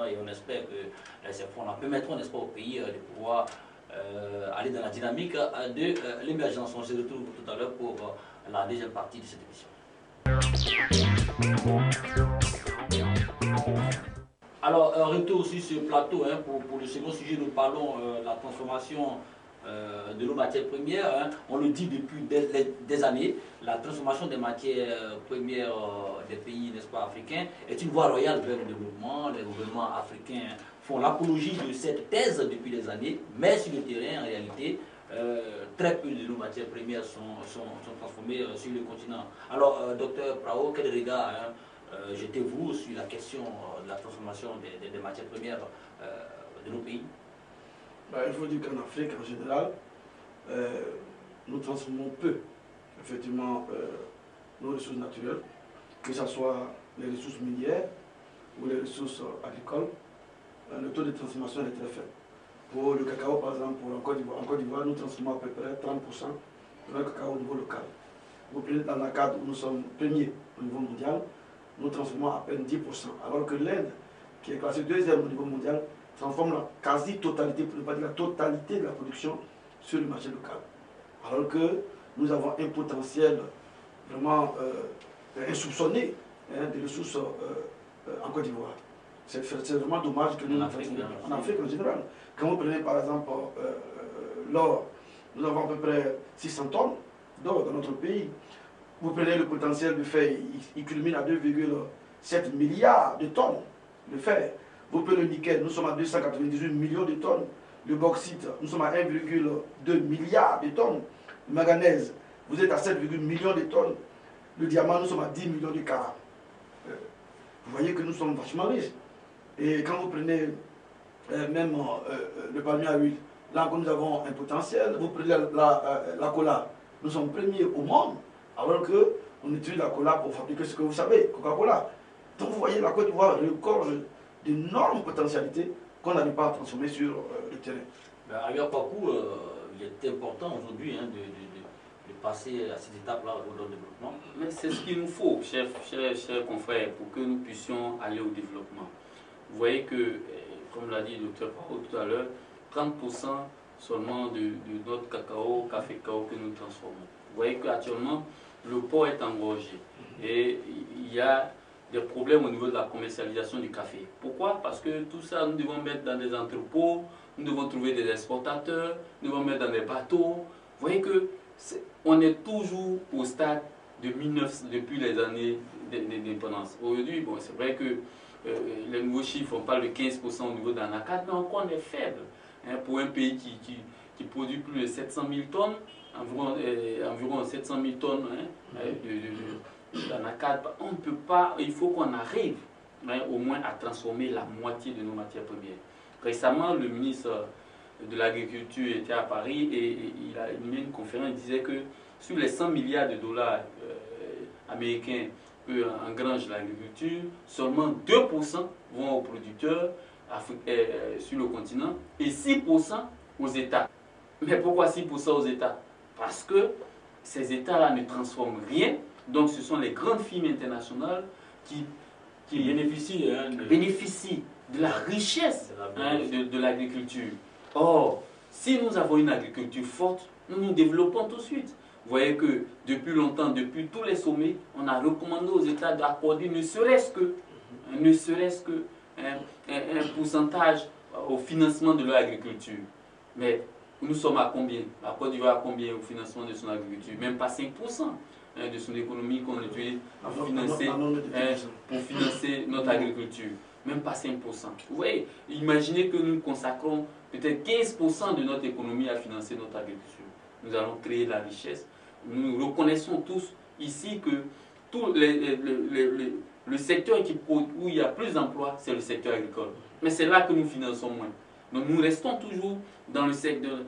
et on espère que ces fonds-là permettront, n'est-ce pas, au pays de pouvoir aller dans la dynamique de l'émergence. On se retrouve tout à l'heure pour la deuxième partie de cette émission. Alors, retour sur ce plateau, pour le second sujet, nous parlons de la transformation de nos matières premières. On le dit depuis des années, la transformation des matières premières des pays, n'est-ce pas, africains est une voie royale vers le développement. Les gouvernements africains font l'apologie de cette thèse depuis des années, mais sur le terrain, en réalité, très peu de nos matières premières sont transformées sur le continent. Alors, docteur Prao, quel regard jetez-vous sur la question de la transformation des matières premières de nos pays? Il faut dire qu'en Afrique, en général, nous transformons peu, effectivement, nos ressources naturelles, que ce soit les ressources minières ou les ressources agricoles. Le taux de transformation est très faible. Pour le cacao, par exemple, en Côte d'Ivoire, nous transformons à peu près 30% de notre cacao au niveau local. Vous prenez dans la cadre où nous sommes premiers au niveau mondial, nous transformons à peine 10%, alors que l'Inde, qui est classée deuxième au niveau mondial, transforme la quasi-totalité, pour ne pas dire la totalité de la production sur le marché local. Alors que nous avons un potentiel vraiment insoupçonné des ressources en Côte d'Ivoire. C'est vraiment dommage que nous, en Afrique en général. Quand vous prenez par exemple l'or, nous avons à peu près 600 tonnes d'or dans notre pays. Vous prenez le potentiel de fer, il culmine à 2,7 milliards de tonnes de fer. Vous prenez le nickel, nous sommes à 298 millions de tonnes. Le bauxite, nous sommes à 1,2 milliard de tonnes. Le manganèse, vous êtes à 7,1 millions de tonnes. Le diamant, nous sommes à 10 millions de carats. Vous voyez que nous sommes vachement riches. Et quand vous prenez même le palmier à huile, là nous avons un potentiel. Vous prenez la cola, nous sommes premiers au monde, alors qu'on utilise la cola pour fabriquer ce que vous savez, Coca-Cola. Donc vous voyez, la Côte d'Ivoire regorge d'énormes potentialités qu'on n'arrive pas à transformer sur le terrain. Ailleurs Pakou, il est important aujourd'hui de passer à cette étape-là au développement. Mais c'est ce qu'il nous faut, chers confrères, pour que nous puissions aller au développement. Vous voyez que, comme l'a dit le docteur Paro tout à l'heure, 30% seulement de notre café cacao que nous transformons. Vous voyez qu'actuellement, le port est engorgé et il y a des problèmes au niveau de la commercialisation du café. Pourquoi? Parce que tout ça, nous devons mettre dans des entrepôts, nous devons trouver des exportateurs, nous devons mettre dans des bateaux. Vous voyez que on est toujours au stade de depuis les années d'indépendance. Aujourd'hui, bon, c'est vrai que les nouveaux chiffres, on parle de 15% au niveau d'Anacat, mais encore on est faible. Pour un pays qui produit plus de 700 000 tonnes, environ 700 000 tonnes d'Anacat, on ne peut pas, il faut qu'on arrive au moins à transformer la moitié de nos matières premières. Récemment, le ministre de l'Agriculture était à Paris et il a animé une conférence, il disait que sur les 100 milliards de dollars américains qu'engrange l'agriculture, seulement 2% vont aux producteurs sur le continent et 6% aux États. Mais pourquoi 6% aux États? Parce que ces États-là ne transforment rien, donc ce sont les grandes firmes internationales qui bénéficient de la richesse de l'agriculture. Or, si nous avons une agriculture forte, nous nous développons tout de suite. Vous voyez que depuis longtemps, depuis tous les sommets, on a recommandé aux États d'accorder ne serait-ce que un pourcentage au financement de leur agriculture. Mais nous sommes à combien? La Côte d'Ivoire à combien au financement de son agriculture? Même pas 5% de son économie qu'on utilise pour financer notre agriculture. Même pas 5%. Vous voyez, imaginez que nous consacrons peut-être 15% de notre économie à financer notre agriculture. Nous allons créer de la richesse. Nous reconnaissons tous ici que tout le secteur où il y a plus d'emplois, c'est le secteur agricole. Mais c'est là que nous finançons moins. Donc nous restons toujours dans le secteur,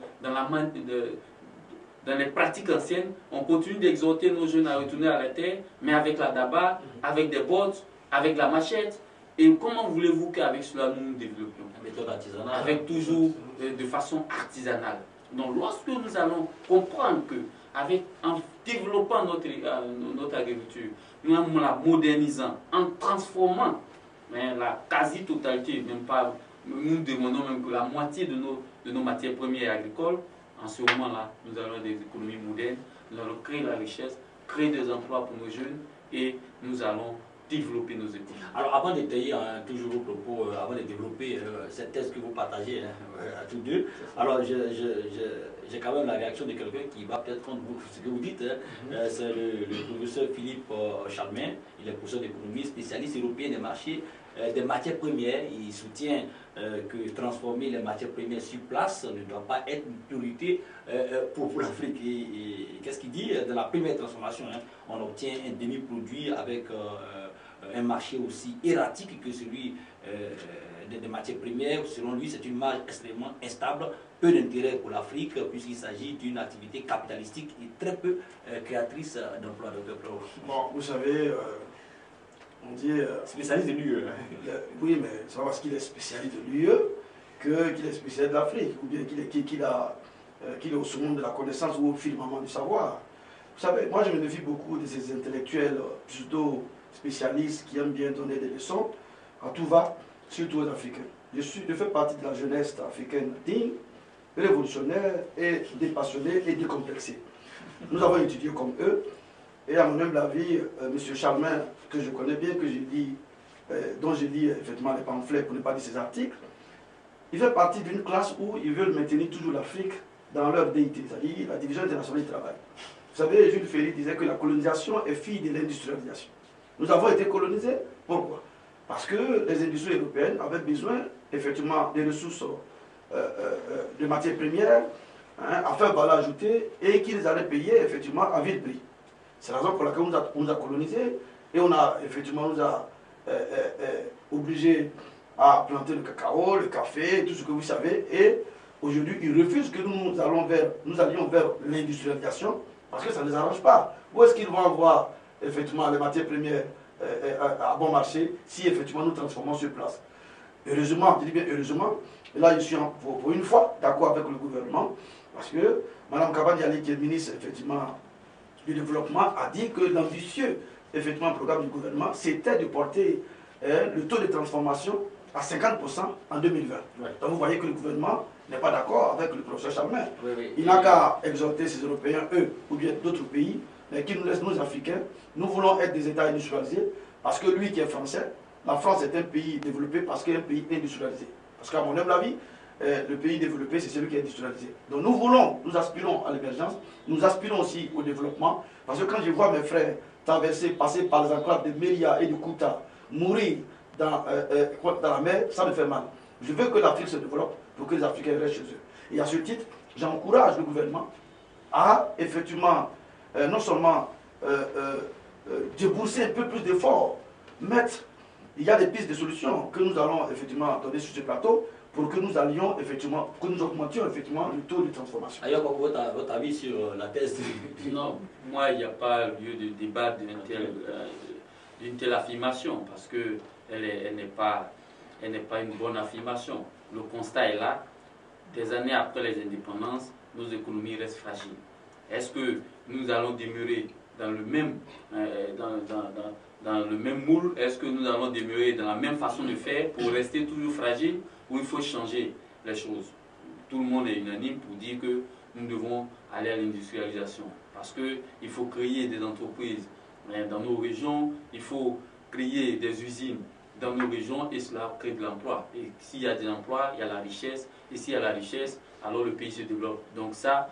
dans les pratiques anciennes, on continue d'exhorter nos jeunes à retourner à la terre, mais avec la daba, avec des bottes, avec la machette. Et comment voulez-vous qu'avec cela nous nous développions? Méthode artisanale. Avec toujours de façon artisanale. Donc lorsque nous allons comprendre que, en développant notre agriculture, nous en la modernisant, en transformant la quasi-totalité, même pas, nous demandons même que la moitié de nos matières premières agricoles, en ce moment-là, nous allons des économies modernes, nous allons créer la richesse, créer des emplois pour nos jeunes et nous allons développer nos économies. Alors avant d'étayer toujours vos propos, avant de développer cette thèse que vous partagez à tous deux, alors j'ai quand même la réaction de quelqu'un qui va peut-être prendre ce que vous dites. C'est le professeur Philippe Chalmin, il est professeur d'économie, spécialiste européen des marchés des matières premières. Il soutient que transformer les matières premières sur place ne doit pas être une priorité pour l'Afrique. Et qu'est-ce qu'il dit? Dans la première transformation, on obtient un demi-produit avec un marché aussi erratique que celui des matières premières. Selon lui, c'est une marge extrêmement instable, peu d'intérêt pour l'Afrique, puisqu'il s'agit d'une activité capitalistique et très peu créatrice d'emplois. Bon, vous savez, on dit... spécialiste de l'UE. Oui, mais c'est pas parce qu'il est spécialiste de l'UE qu'il est spécialiste de l'Afrique, ou bien qu'il est au sommet de la connaissance ou au firmament du savoir. Vous savez, moi je me méfie beaucoup de ces intellectuels plutôt spécialistes qui aiment bien donner des leçons à tout va, surtout aux Africains. Je fais partie de la jeunesse africaine digne, révolutionnaire et dépassionnée et décomplexée. Nous avons étudié comme eux, et à mon humble avis, M. Chalmin, que je connais bien, dont j'ai lu effectivement les pamphlets pour ne pas dire ses articles, il fait partie d'une classe où ils veulent maintenir toujours l'Afrique dans leur déité, c'est-à-dire la division internationale du travail. Vous savez, Jules Ferry disait que la colonisation est fille de l'industrialisation. Nous avons été colonisés, pourquoi? Parce que les industries européennes avaient besoin effectivement des ressources de matières premières à faire valeur ajoutée et qu'ils allaient payer effectivement à vil prix. C'est la raison pour laquelle on nous a colonisés et on a effectivement obligés à planter le cacao, le café, tout ce que vous savez. Et aujourd'hui, ils refusent que nous allions vers l'industrialisation parce que ça ne les arrange pas. Où est-ce qu'ils vont avoir effectivement les matières premières à bon marché si effectivement nous transformons sur place? Heureusement, je dis bien heureusement, et là je suis pour une fois d'accord avec le gouvernement parce que Mme Kabadiali, qui est ministre effectivement du développement, a dit que l'ambitieux effectivement programme du gouvernement c'était de porter le taux de transformation à 50% en 2020. Ouais. Donc vous voyez que le gouvernement n'est pas d'accord avec le professeur Chalmin. Oui, oui. Il n'a qu'à exhorter ces Européens, eux, ou bien d'autres pays, mais qui nous laissent, nous Africains. Nous voulons être des États industrialisés, parce que lui qui est français, la France est un pays développé parce qu'il est un pays industrialisé. Parce qu'à mon humble avis, le pays développé, c'est celui qui est industrialisé. Donc nous aspirons à l'émergence, nous aspirons aussi au développement, parce que quand je vois mes frères passer par les enclaves de Mélia et de Kouta, mourir dans la mer, ça me fait mal. Je veux que l'Afrique se développe pour que les Africains restent chez eux. Et à ce titre, j'encourage le gouvernement à effectivement, non seulement débourser un peu plus d'efforts, il y a des pistes de solutions que nous allons effectivement donner sur ce plateau pour que nous allions effectivement, que nous augmentions effectivement le taux de transformation. Ailleurs, votre avis sur la thèse Non, moi, il n'y a pas lieu de débat d'une telle affirmation parce que elle n'est pas une bonne affirmation. Le constat est là. Des années après les indépendances, nos économies restent fragiles. Est-ce que nous allons demeurer dans le même, dans le même moule? Est-ce que nous allons demeurer dans la même façon de faire pour rester toujours fragile, ou il faut changer les choses? Tout le monde est unanime pour dire que nous devons aller à l'industrialisation parce qu'il faut créer des entreprises dans nos régions, il faut créer des usines dans nos régions et cela crée de l'emploi. Et s'il y a des emplois, il y a la richesse. Et s'il y a la richesse, alors le pays se développe. Donc ça,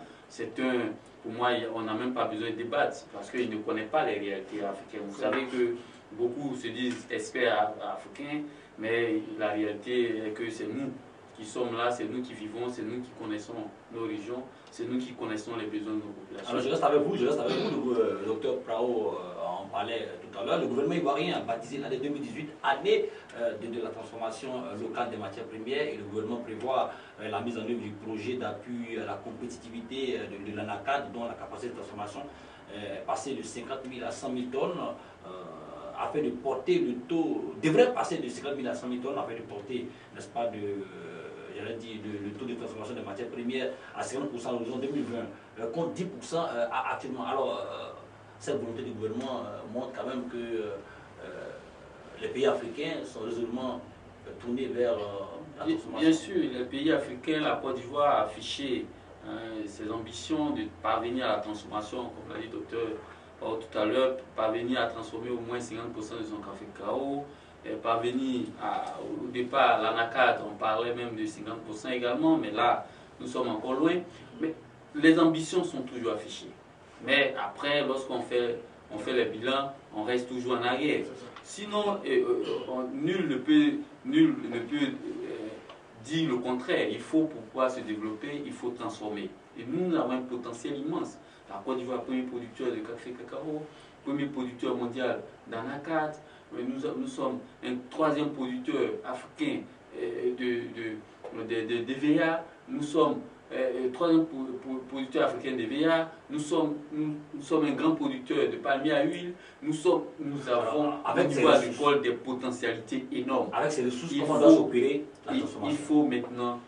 pour moi, on n'a même pas besoin de débattre parce qu'ils ne connaissent pas les réalités africaines. Vous savez que beaucoup se disent experts africains, mais la réalité est que c'est nous qui qui sommes là, c'est nous qui vivons, c'est nous qui connaissons nos régions, c'est nous qui connaissons les besoins de nos populations. Alors je reste avec vous, le docteur Prao en parlait tout à l'heure. Le gouvernement ivoirien a baptisé l'année 2018 année de la transformation locale des matières premières et le gouvernement prévoit la mise en œuvre du projet d'appui à la compétitivité de l'ANACAD dont la capacité de transformation est passée de 50 000 à 100 000 tonnes afin de porter le taux, devrait passer de 50 000 à 100 000 tonnes afin de porter, n'est-ce pas, j'allais dire, le taux de transformation des matières premières à 50% à l'horizon 2020, contre 10% actuellement. Alors, cette volonté du gouvernement montre quand même que les pays africains sont résolument tournés vers la transformation. Bien sûr, les pays africains, la Côte d'Ivoire a affiché ses ambitions de parvenir à la transformation, comme l'a dit le docteur tout à l'heure, parvenir à transformer au moins 50% de son café cacao, parvenir au départ, l'ANACAD, on parlait même de 50% également, mais là, nous sommes encore loin. Mais les ambitions sont toujours affichées. Mais après, lorsqu'on fait les bilans, on reste toujours en arrière. Sinon, nul ne peut dire le contraire. Il faut, pour pouvoir se développer, il faut transformer. Et nous avons un potentiel immense. La Côte d'Ivoire, premier producteur de café cacao, premier producteur mondial d'ANACAD. Nous sommes un troisième producteur africain de DVA. Nous sommes troisième producteur africain de DVA. Nous sommes un grand producteur de palmier à huile. Nous avons au niveau agricole des potentialités énormes. Avec ces ressources, comment on doit s'opérer la transformation? Il faut maintenant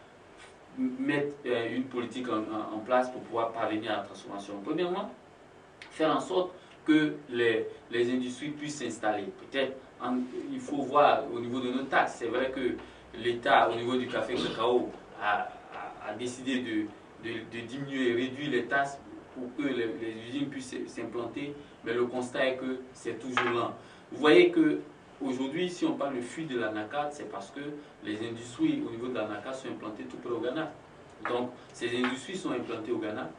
mettre une politique en place pour pouvoir parvenir à la transformation. Premièrement, faire en sorte que les industries puissent s'installer. Peut-être, il faut voir au niveau de nos taxes. C'est vrai que l'État, au niveau du café cacao, a décidé de diminuer et réduire les taxes pour que les usines puissent s'implanter, mais le constat est que c'est toujours lent. Vous voyez que aujourd'hui, si on parle de fuite de l'ANACAD, c'est parce que les industries au niveau de l'ANACAD sont implantées tout près au Ghana. Donc, ces industries sont implantées au Ghana.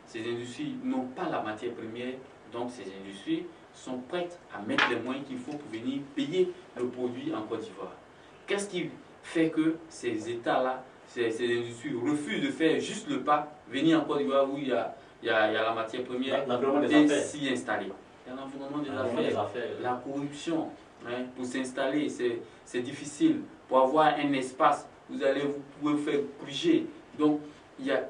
Ces industries n'ont pas la matière première, donc ces industries sont prêtes à mettre les moyens qu'il faut pour venir payer le produit en Côte d'Ivoire. Qu'est-ce qui fait que ces États-là, ces industries refusent de faire juste le pas, venir en Côte d'Ivoire où il y a la matière première et s'y installer? Il y a l'environnement des affaires, la corruption. Hein, pour s'installer, c'est difficile. Pour avoir un espace, vous pouvez faire bouger. Donc, il y a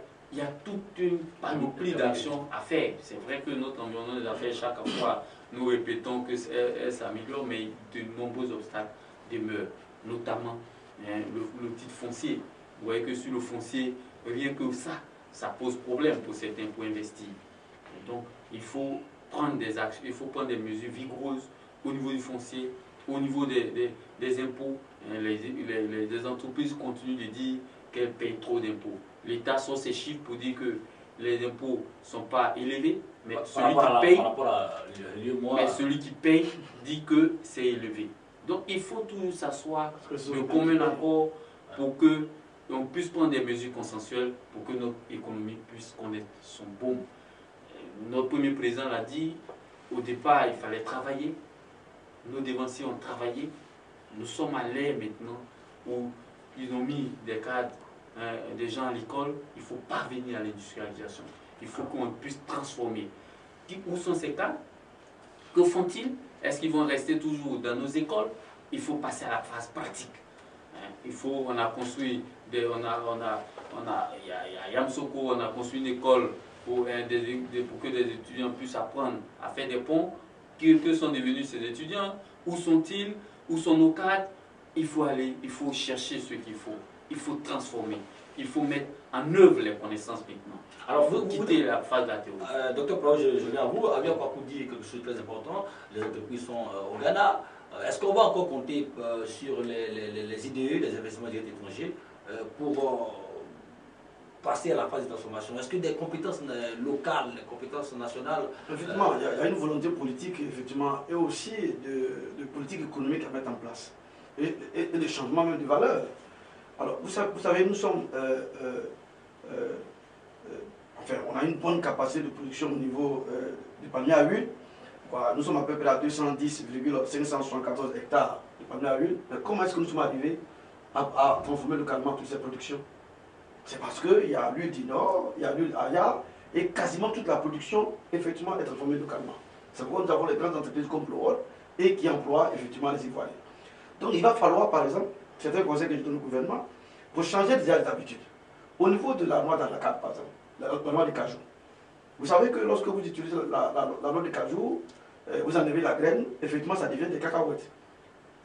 toute une panoplie d'actions à faire. C'est vrai que notre environnement des affaires, chaque fois, nous répétons que s'améliore, mais de nombreux obstacles demeurent, notamment le titre foncier. Vous voyez que sur le foncier, rien que ça pose problème pour certains pour investir. Et donc, il faut prendre des actions, il faut prendre des mesures vigoureuses au niveau du foncier, au niveau des impôts. Les entreprises continuent de dire qu'elles payent trop d'impôts. L'État sort ses chiffres pour dire que les impôts ne sont pas élevés, mais celui qui paye dit que c'est élevé. Donc il faut tout s'asseoir de commun accord pour que on puisse prendre des mesures consensuelles pour que notre économie puisse connaître son boom. Notre premier président l'a dit, au départ il fallait travailler. Nos dévanciers ont travaillé. Nous sommes à l'ère maintenant où ils ont mis des cadres, des gens à l'école. Il faut parvenir à l'industrialisation. Il faut qu'on puisse transformer. Où sont ces cadres? Que font-ils? Est-ce qu'ils vont rester toujours dans nos écoles? Il faut passer à la phase pratique. On a construit, il y a Yamsoko, on a construit une école pour que des étudiants puissent apprendre à faire des ponts. Que sont devenus ces étudiants? Où sont-ils? Où sont nos cadres? Il faut aller, il faut chercher ce qu'il faut. Il faut transformer. Il faut mettre en œuvre les connaissances maintenant. Alors, vous quittez la phase de la théorie. Docteur Prao, je viens à vous. Abia Kwaku dit quelque chose de très important. Les entreprises sont au Ghana. Est-ce qu'on va encore compter sur les IDE, les investissements directs étrangers, pour passer à la phase de transformation? Est-ce que des compétences locales, des compétences nationales... Effectivement, il y a une volonté politique, effectivement, et aussi de politique économique à mettre en place. Et de changement même de valeur. Alors, vous savez, nous sommes... enfin, on a une bonne capacité de production au niveau du palmier à huile. Nous sommes à peu près à 210,574 hectares de palmier à huile. Mais comment est-ce que nous sommes arrivés à transformer localement toutes ces productions? C'est parce qu'il y a l'huile du Nord, il y a l'huile Aya, et quasiment toute la production, effectivement, est transformée localement. C'est pourquoi nous avons les grandes entreprises comme Plowall et qui emploient effectivement les Ivoiriens. Donc il va falloir, par exemple, c'est un conseil que je donne au gouvernement, pour changer déjà les habitudes. Au niveau de la noix d'Anakal, par exemple, la noix de cajou. Vous savez que lorsque vous utilisez la noix de cajou, vous enlevez la graine, effectivement, ça devient des cacahuètes.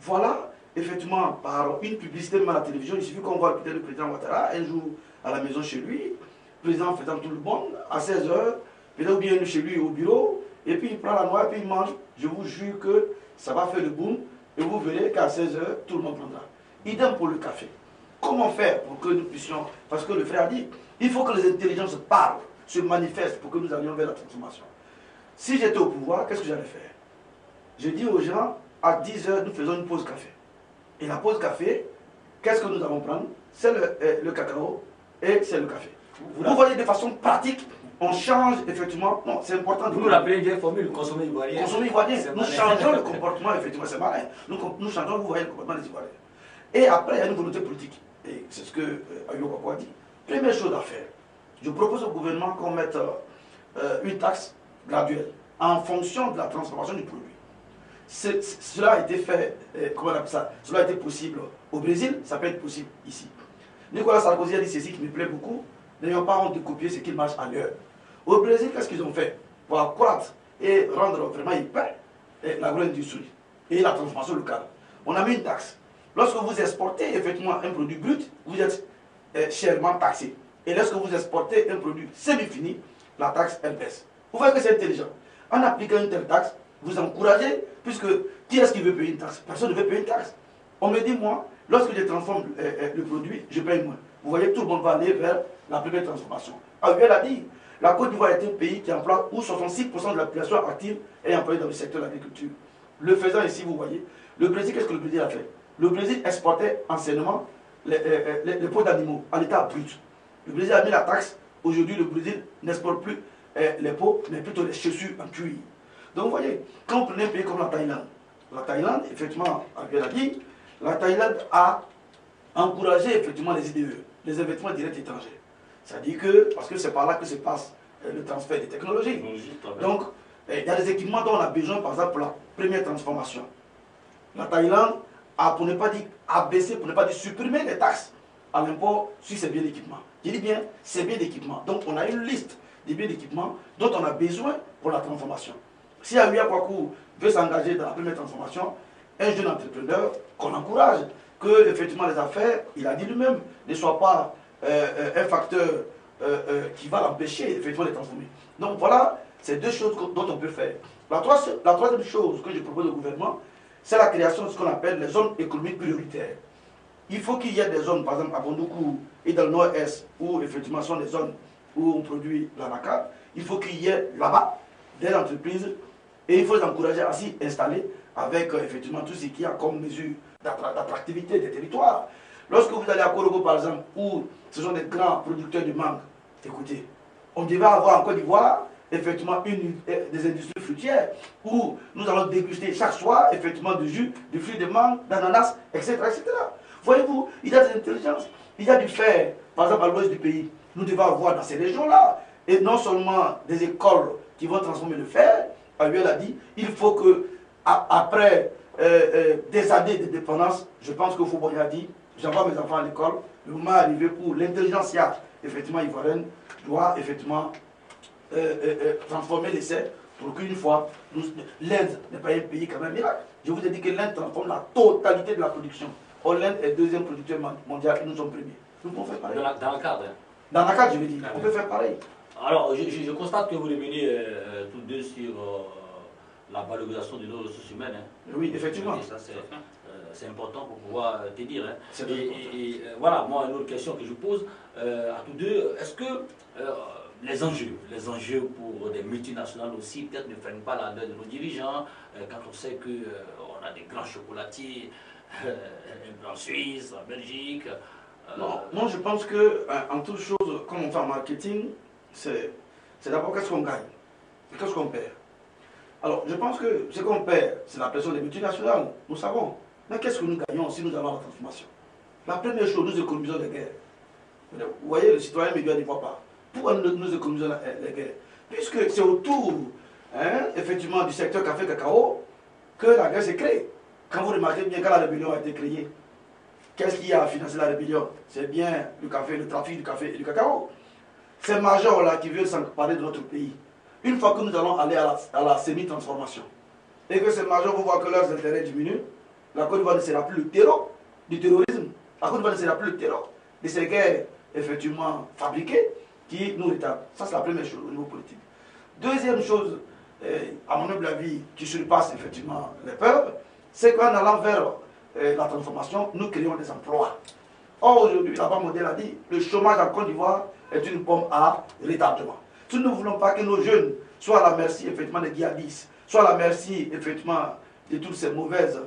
Voilà, effectivement, par une publicité même à la télévision, il suffit qu'on voit peut-être le président Ouattara un jour à la maison chez lui, le président faisant tout le monde, à 16 h, peut-être bien chez lui au bureau, et puis il prend la noix et puis il mange. Je vous jure que ça va faire le boom, et vous verrez qu'à 16 h, tout le monde prendra. Idem pour le café. Comment faire pour que nous puissions, parce que le frère a dit, il faut que les intelligences parlent, se manifestent pour que nous allions vers la transformation. Si j'étais au pouvoir, qu'est-ce que j'allais faire? Je dis aux gens, à 10 h, nous faisons une pause café. Et la pause café, qu'est-ce que nous allons prendre? C'est le cacao et c'est le café. Vous voyez de façon pratique, on change effectivement. Non, c'est important. Vous nous rappelez une vieille formule, consommer ivoirien. Consommer ivoirien. Nous changeons le comportement, effectivement, c'est malin. Nous changeons, vous voyez, le comportement des Ivoiriens. Et après, il y a une volonté politique. Et c'est ce que Ayo Koko a dit. Première chose à faire, je propose au gouvernement qu'on mette une taxe graduelle en fonction de la transformation du produit. Cela a été fait, comment on appelle ça? Cela a été possible au Brésil, ça peut être possible ici. Nicolas Sarkozy a dit ceci qui me plaît beaucoup, n'ayons pas honte de copier ce qui marche ailleurs. Au Brésil, qu'est-ce qu'ils ont fait pour accroître et rendre vraiment hyper l'agro-industrie et la transformation locale? On a mis une taxe. Lorsque vous exportez effectivement un produit brut, vous êtes chèrement taxé. Et lorsque vous exportez un produit semi-fini, la taxe, elle baisse. Vous voyez que c'est intelligent. En appliquant une telle taxe, vous encouragez, puisque qui est-ce qui veut payer une taxe? Personne ne veut payer une taxe. On me dit, moi, lorsque je transforme le produit, je paye moins. Vous voyez que tout le monde va aller vers la première transformation. Elle a dit, la Côte d'Ivoire est un pays qui emploie où 66% de la population active est employée dans le secteur de l'agriculture. Le faisant ici, vous voyez, le Brésil, qu'est-ce que le Brésil a fait? Le Brésil exportait anciennement les peaux d'animaux en état brut. Le Brésil a mis la taxe. Aujourd'hui, le Brésil n'exporte plus les peaux, mais plutôt les chaussures en cuir. Donc vous voyez, quand vous prenez un pays comme la Thaïlande, effectivement, Abel a dit, la Thaïlande a encouragé effectivement les IDE, les investissements directs étrangers. C'est-à-dire que, parce que c'est par là que se passe le transfert des technologies. Donc, il y a des équipements dont on a besoin, par exemple, pour la première transformation. La Thaïlande a, pour ne pas dire abaisser, pour ne pas dire supprimer les taxes à l'import sur ces biens d'équipement. Je dis bien, ces biens d'équipement. Donc, on a une liste des biens d'équipement dont on a besoin pour la transformation. Si Aouya Kwaku veut s'engager dans la première transformation, un jeune entrepreneur qu'on encourage, que effectivement les affaires, il a dit lui-même, ne soient pas un facteur qui va l'empêcher effectivement de transformer. Donc voilà, c'est deux choses dont on peut faire. La troisième chose que je propose au gouvernement, c'est la création de ce qu'on appelle les zones économiques prioritaires. Il faut qu'il y ait des zones, par exemple à Bondoukou et dans le nord-est, où effectivement sont des zones où on produit l'anacarde. Il faut qu'il y ait là-bas des entreprises et il faut les encourager à s'y installer avec effectivement tout ce qu'il y a comme mesure d'attractivité des territoires. Lorsque vous allez à Korogo par exemple, où ce sont des grands producteurs de mangue, écoutez, on devait avoir en Côte d'Ivoire effectivement des industries fruitières où nous allons déguster chaque soir effectivement du jus, du fruit de mangue, d'ananas, etc., etc. Voyez-vous, il y a des intelligences, il y a du fer, par exemple à l'ouest du pays. Nous devons avoir dans ces régions-là, et non seulement des écoles qui vont transformer le fer, Aluel a dit, il faut que, après des années de dépendance, je pense que Fouboy a dit, j'envoie mes enfants à l'école, le moment est arrivé où l'intelligentsia, effectivement, ivoirienne, doit effectivement transformer l'essai pour qu'une fois, l'Inde n'est pas un pays quand même miracle. Je vous ai dit que l'Inde transforme la totalité de la production. Or, l'Inde est deuxième producteur mondial et nous sommes premiers. Nous pouvons faire pareil. Dans le cadre. Dans le cadre, je veux dire, on peut faire pareil. Alors, je constate que vous revenez tous deux sur la valorisation de nos ressources humaines. Hein. Oui, effectivement. Et ça, c'est important pour pouvoir te dire. Hein. Et voilà, moi, une autre question que je pose à tous deux, est-ce que les enjeux pour des multinationales aussi, peut-être ne freinent pas l'ardeur de nos dirigeants, quand on sait qu'on a des grands chocolatiers en Suisse, en Belgique. Non, moi je pense que en toute chose, comme on fait en marketing, c'est d'abord qu'est-ce qu'on gagne et qu'est-ce qu'on perd. Alors je pense que ce qu'on perd, c'est la pression des multinationales, nous savons. Mais qu'est-ce que nous gagnons si nous avons la transformation? La première chose, nous économisons les guerres. Vous voyez, le citoyen médian n'y voit pas. Pourquoi nous économisons les guerres? Puisque c'est autour, effectivement, du secteur café-cacao que la guerre s'est créée. Quand vous remarquez bien, quand la rébellion a été créée, qu'est-ce qui a financé la rébellion? C'est bien le café, le trafic du café et du cacao. Ces majors-là qui veulent s'emparer de notre pays, une fois que nous allons aller à la semi-transformation, et que ces majors vont voir que leurs intérêts diminuent, la Côte d'Ivoire ne sera plus le terreau du terrorisme. La Côte d'Ivoire ne sera plus le terreau de ces guerres, effectivement, fabriquées, qui nous retardent. Ça, c'est la première chose au niveau politique. Deuxième chose, à mon humble avis, qui surpasse effectivement les peuples, c'est qu'en allant vers la transformation, nous créons des emplois. Or, aujourd'hui, la Banque mondiale a dit, le chômage en Côte d'Ivoire est une bombe à retardement. Si nous ne voulons pas que nos jeunes soient à la merci, effectivement, des djihadistes, soient à la merci, effectivement, de toutes ces mauvaises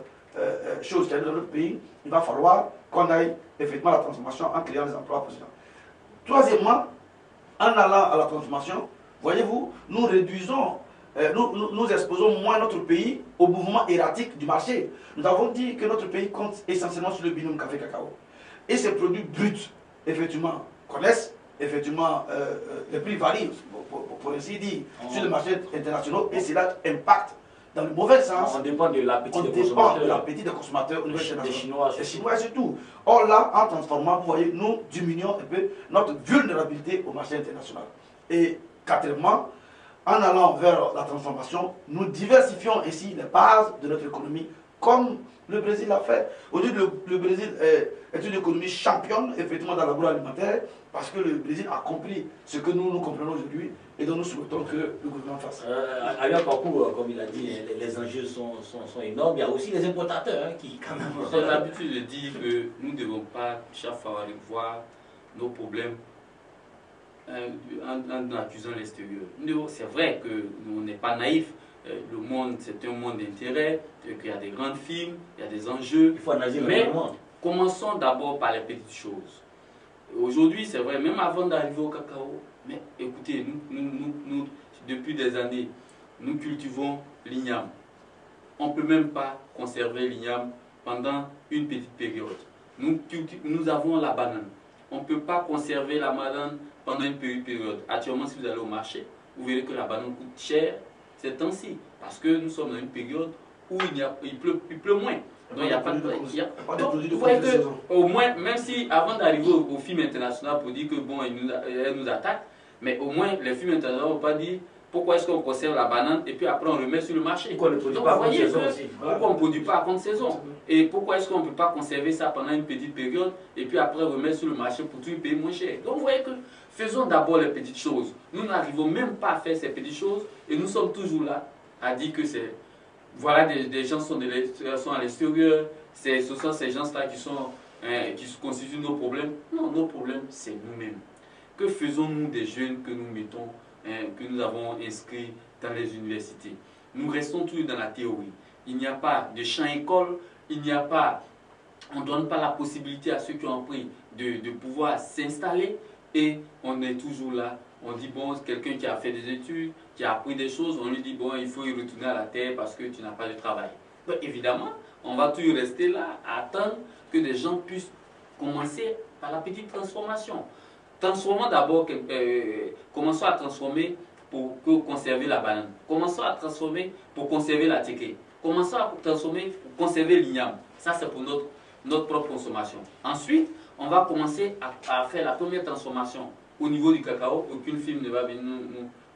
choses qui arrivent dans notre pays, il va falloir qu'on aille, effectivement, à la transformation en créant des emplois possibles. Troisièmement, en allant à la transformation, voyez-vous, nous réduisons, nous exposons moins notre pays au mouvement erratique du marché. Nous avons dit que notre pays compte essentiellement sur le binôme café-cacao. Et ces produits bruts, effectivement, connaissent, effectivement, les prix varient, pour ainsi dire, sur le marché international, et cela impacte dans le mauvais sens. On dépend de l'appétit des consommateurs au niveau international. Des Chinois. Et surtout. Or là, en transformant, vous voyez, nous diminuons un peu notre vulnérabilité au marché international. Et quatrièmement, en allant vers la transformation, nous diversifions ainsi les bases de notre économie, comme le Brésil l'a fait. Aujourd'hui, le Brésil est une économie championne, effectivement, dans l'agroalimentaire, parce que le Brésil a compris ce que nous comprenons aujourd'hui et dont nous souhaitons que le gouvernement fasse. À leur parcours, comme il a dit, les enjeux sont énormes. Il y a aussi les importateurs qui, quand même... J'ai l'habitude de dire que nous ne devons pas chaque fois aller voir nos problèmes en accusant l'extérieur. C'est vrai que nous n'est pas naïfs. Le monde, c'est un monde d'intérêt, qu'il y a des grandes firmes, il y a des enjeux. Il faut analyser le Mais monde. commençons d'abord par les petites choses. Aujourd'hui, c'est vrai, même avant d'arriver au cacao, mais écoutez, nous, depuis des années, nous cultivons l'igname. On ne peut même pas conserver l'igname pendant une petite période. Nous avons la banane. On ne peut pas conserver la banane pendant une petite période. Actuellement, si vous allez au marché, vous verrez que la banane coûte cher ces temps-ci. Parce que nous sommes dans une période où il pleut moins. Donc il n'y a pas de produits de saison. Au moins, même si avant d'arriver aux films internationaux pour dire que bon, elles nous attaquent, mais au moins les films internationaux ne vont pas dire pourquoi est-ce qu'on conserve la banane et puis après on remet sur le marché. Pourquoi on ne produit pas à contre-saison aussi? Pourquoi on ne produit pas à contre-saison? Et pourquoi est-ce qu'on ne peut pas conserver ça pendant une petite période et puis après remettre sur le marché pour tout payer moins cher? Donc vous voyez que faisons d'abord les petites choses. Nous n'arrivons même pas à faire ces petites choses et nous sommes toujours là à dire que c'est... Voilà, des gens sont à l'extérieur, ce sont ces gens-là qui constituent nos problèmes. Non, nos problèmes, c'est nous-mêmes. Que faisons-nous des jeunes que nous mettons, que nous avons inscrits dans les universités? Nous restons toujours dans la théorie. Il n'y a pas de champ-école, il n'y a pas... On ne donne pas la possibilité à ceux qui ont appris de pouvoir s'installer et on est toujours là. On dit, bon, quelqu'un qui a fait des études, qui a appris des choses, on lui dit, bon, il faut y retourner à la terre parce que tu n'as pas de travail. Donc, évidemment, on va toujours rester là à attendre que des gens puissent commencer par la petite transformation. Transformons d'abord, commençons à transformer pour conserver la banane. Commençons à transformer pour conserver la tchéké. Commençons à transformer pour conserver l'igname. Ça, c'est pour notre propre consommation. Ensuite, on va commencer à faire la première transformation au niveau du cacao. Aucune firme ne va venir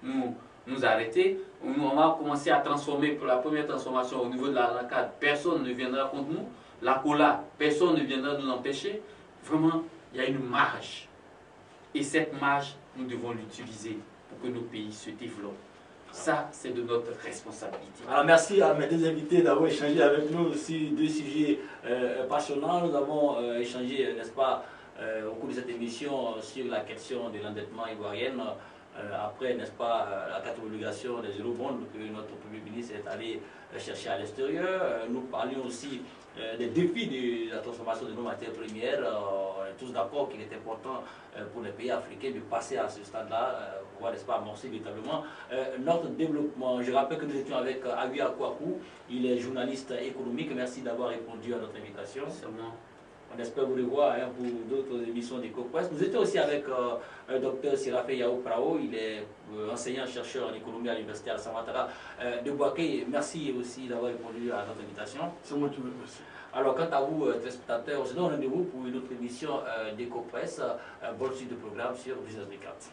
nous arrêter. On va commencer à transformer pour la première transformation au niveau de l'anacarde. Personne ne viendra contre nous. La cola, personne ne viendra nous empêcher. Vraiment, il y a une marge. Et cette marge, nous devons l'utiliser pour que nos pays se développent. Ça, c'est de notre responsabilité. Alors, merci à mes deux invités d'avoir échangé avec nous sur deux sujets passionnants. Nous avons échangé, n'est-ce pas, au cours de cette émission sur la question de l'endettement ivoirien. Après, n'est-ce pas, la carte d'obligation des eurobonds que notre Premier ministre est allé chercher à l'extérieur. Nous parlions aussi des défis de la transformation de nos matières premières. On est tous d'accord qu'il est important pour les pays africains de passer à ce stade-là, pour pouvoir, n'est-ce pas, amorcer véritablement notre développement. Je rappelle que nous étions avec Agui Akwaku, il est journaliste économique. Merci d'avoir répondu à notre invitation. C'est moi. On espère vous revoir pour d'autres émissions d'EcoPresse. Nous étions aussi avec le docteur Sirafé Yao Prao, il est enseignant-chercheur en économie à l'université Alassane Ouattara de Bouaké. Merci aussi d'avoir répondu à notre invitation. C'est moi qui vous remercie. Alors, quant à vous, téléspectateurs, on se donne rendez-vous pour une autre émission d'EcoPresse. Bonne suite de programme sur Business 24.